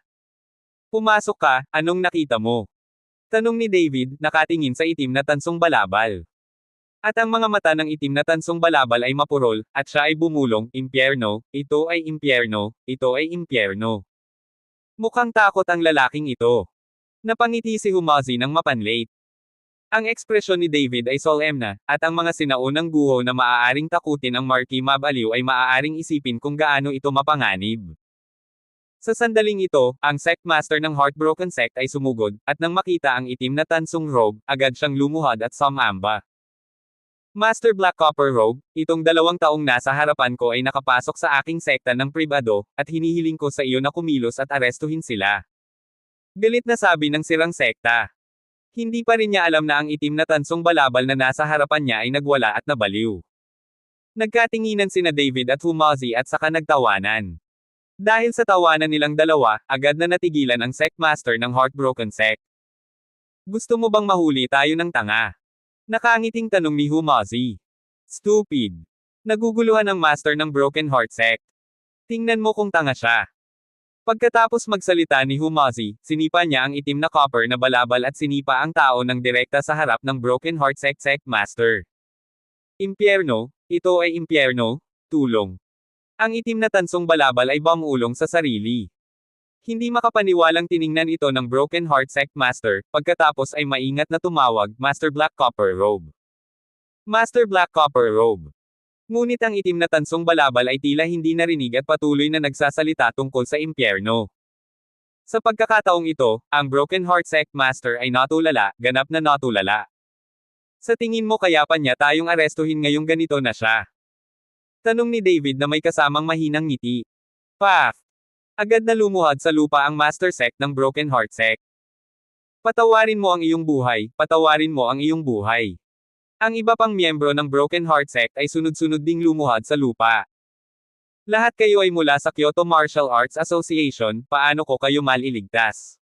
Pumasok ka, anong nakita mo? Tanong ni David, nakatingin sa itim na tansong balabal. At ang mga mata ng itim na tansong balabal ay mapurol, at siya ay bumulong, impyerno, ito ay impyerno, ito ay impyerno. Mukhang takot ang lalaking ito. Napangiti si Humazi ng mapanlate. Ang ekspresyon ni David ay solemn na, at ang mga sinaunang guho na maaaring takutin ang Marquis Mabaliw ay maaaring isipin kung gaano ito mapanganib. Sa sandaling ito, ang sect master ng Heartbroken Sect ay sumugod, at nang makita ang itim na tansong robe, agad siyang lumuhad at sumamba. Master Black Copper Robe, itong 2 taong nasa harapan ko ay nakapasok sa aking sekta ng pribado, at hinihiling ko sa iyo na kumilos at arestuhin sila. Galit na sabi ng sirang sekta. Hindi pa rin niya alam na ang itim na tansong balabal na nasa harapan niya ay nagwala at nabaliw. Nagkatinginan sina David at Humazi at saka nagtawanan. Dahil sa tawanan nilang dalawa, agad na natigilan ang sect master ng Heartbroken Sect. Gusto mo bang mahuli tayo ng tanga? Nakangiting tanong ni Humazi. Stupid. Naguguluhan ang master ng Broken Heart Sect. Tingnan mo kung tanga siya. Pagkatapos magsalita ni Humazi, sinipa niya ang itim na copper na balabal at sinipa ang tao ng direkta sa harap ng Broken Heart Sect Master. Impyerno, ito ay impyerno, tulong. Ang itim na tansong balabal ay bumulong sa sarili. Hindi makapaniwalang tiningnan ito ng Broken Heart Sect Master, pagkatapos ay maingat na tumawag, Master Black Copper Robe. Master Black Copper Robe. Ngunit ang itim na tansong balabal ay tila hindi narinig at patuloy na nagsasalita tungkol sa impyerno. Sa pagkakataong ito, ang Broken Heart Sect Master ay natulala, ganap na natulala. Sa tingin mo kaya pa niya tayong arestuhin ngayong ganito na siya? Tanong ni David na may kasamang mahinang ngiti. Paf! Agad na lumuhad sa lupa ang Master Sect ng Broken Heart Sect. Patawarin mo ang iyong buhay, patawarin mo ang iyong buhay. Ang iba pang miyembro ng Broken Heart Sect ay sunod-sunod ding lumuhad sa lupa. Lahat kayo ay mula sa Kyoto Martial Arts Association, paano ko kayo maliligtas?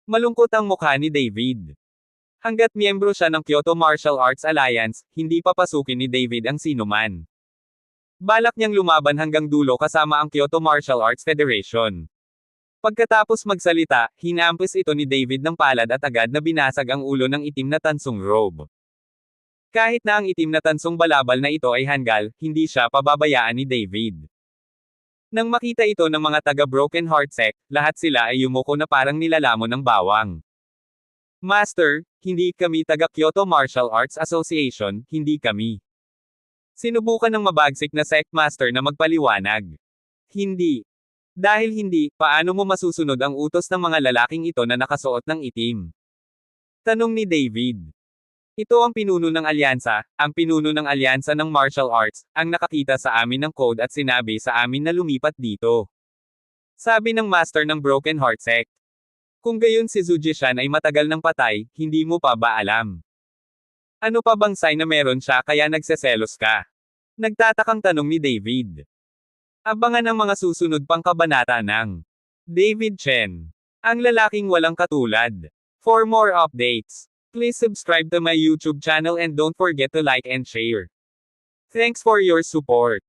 Malungkot ang mukha ni David. Hanggat miyembro siya ng Kyoto Martial Arts Alliance, hindi papasukin ni David ang sinuman. Balak niyang lumaban hanggang dulo kasama ang Kyoto Martial Arts Federation. Pagkatapos magsalita, hinampis ito ni David ng palad at agad na binasag ang ulo ng itim na tansong robe. Kahit na ang itim na tansong balabal na ito ay hanggal, hindi siya pababayaan ni David. Nang makita ito ng mga taga Broken Heart Sect, lahat sila ay yumuko na parang nilalamon ng bawang. Master, hindi kami taga Kyoto Martial Arts Association, hindi kami. Sinubukan ng mabagsik na sect master na magpaliwanag. Hindi. Dahil hindi, paano mo masusunod ang utos ng mga lalaking ito na nakasuot ng itim? Tanong ni David. Ito ang pinuno ng alyansa, ang pinuno ng alyansa ng martial arts, ang nakakita sa amin ng code at sinabi sa amin na lumipat dito. Sabi ng master ng Broken Heart Sect. Kung gayon si Zujishan ay matagal ng patay, hindi mo pa ba alam? Ano pa bang sign na meron siya kaya nagseselos ka? Nagtatakang tanong ni David. Abangan ang mga susunod pang kabanata ng David Chen, ang lalaking walang katulad. For more updates, please subscribe to my YouTube channel and don't forget to like and share. Thanks for your support.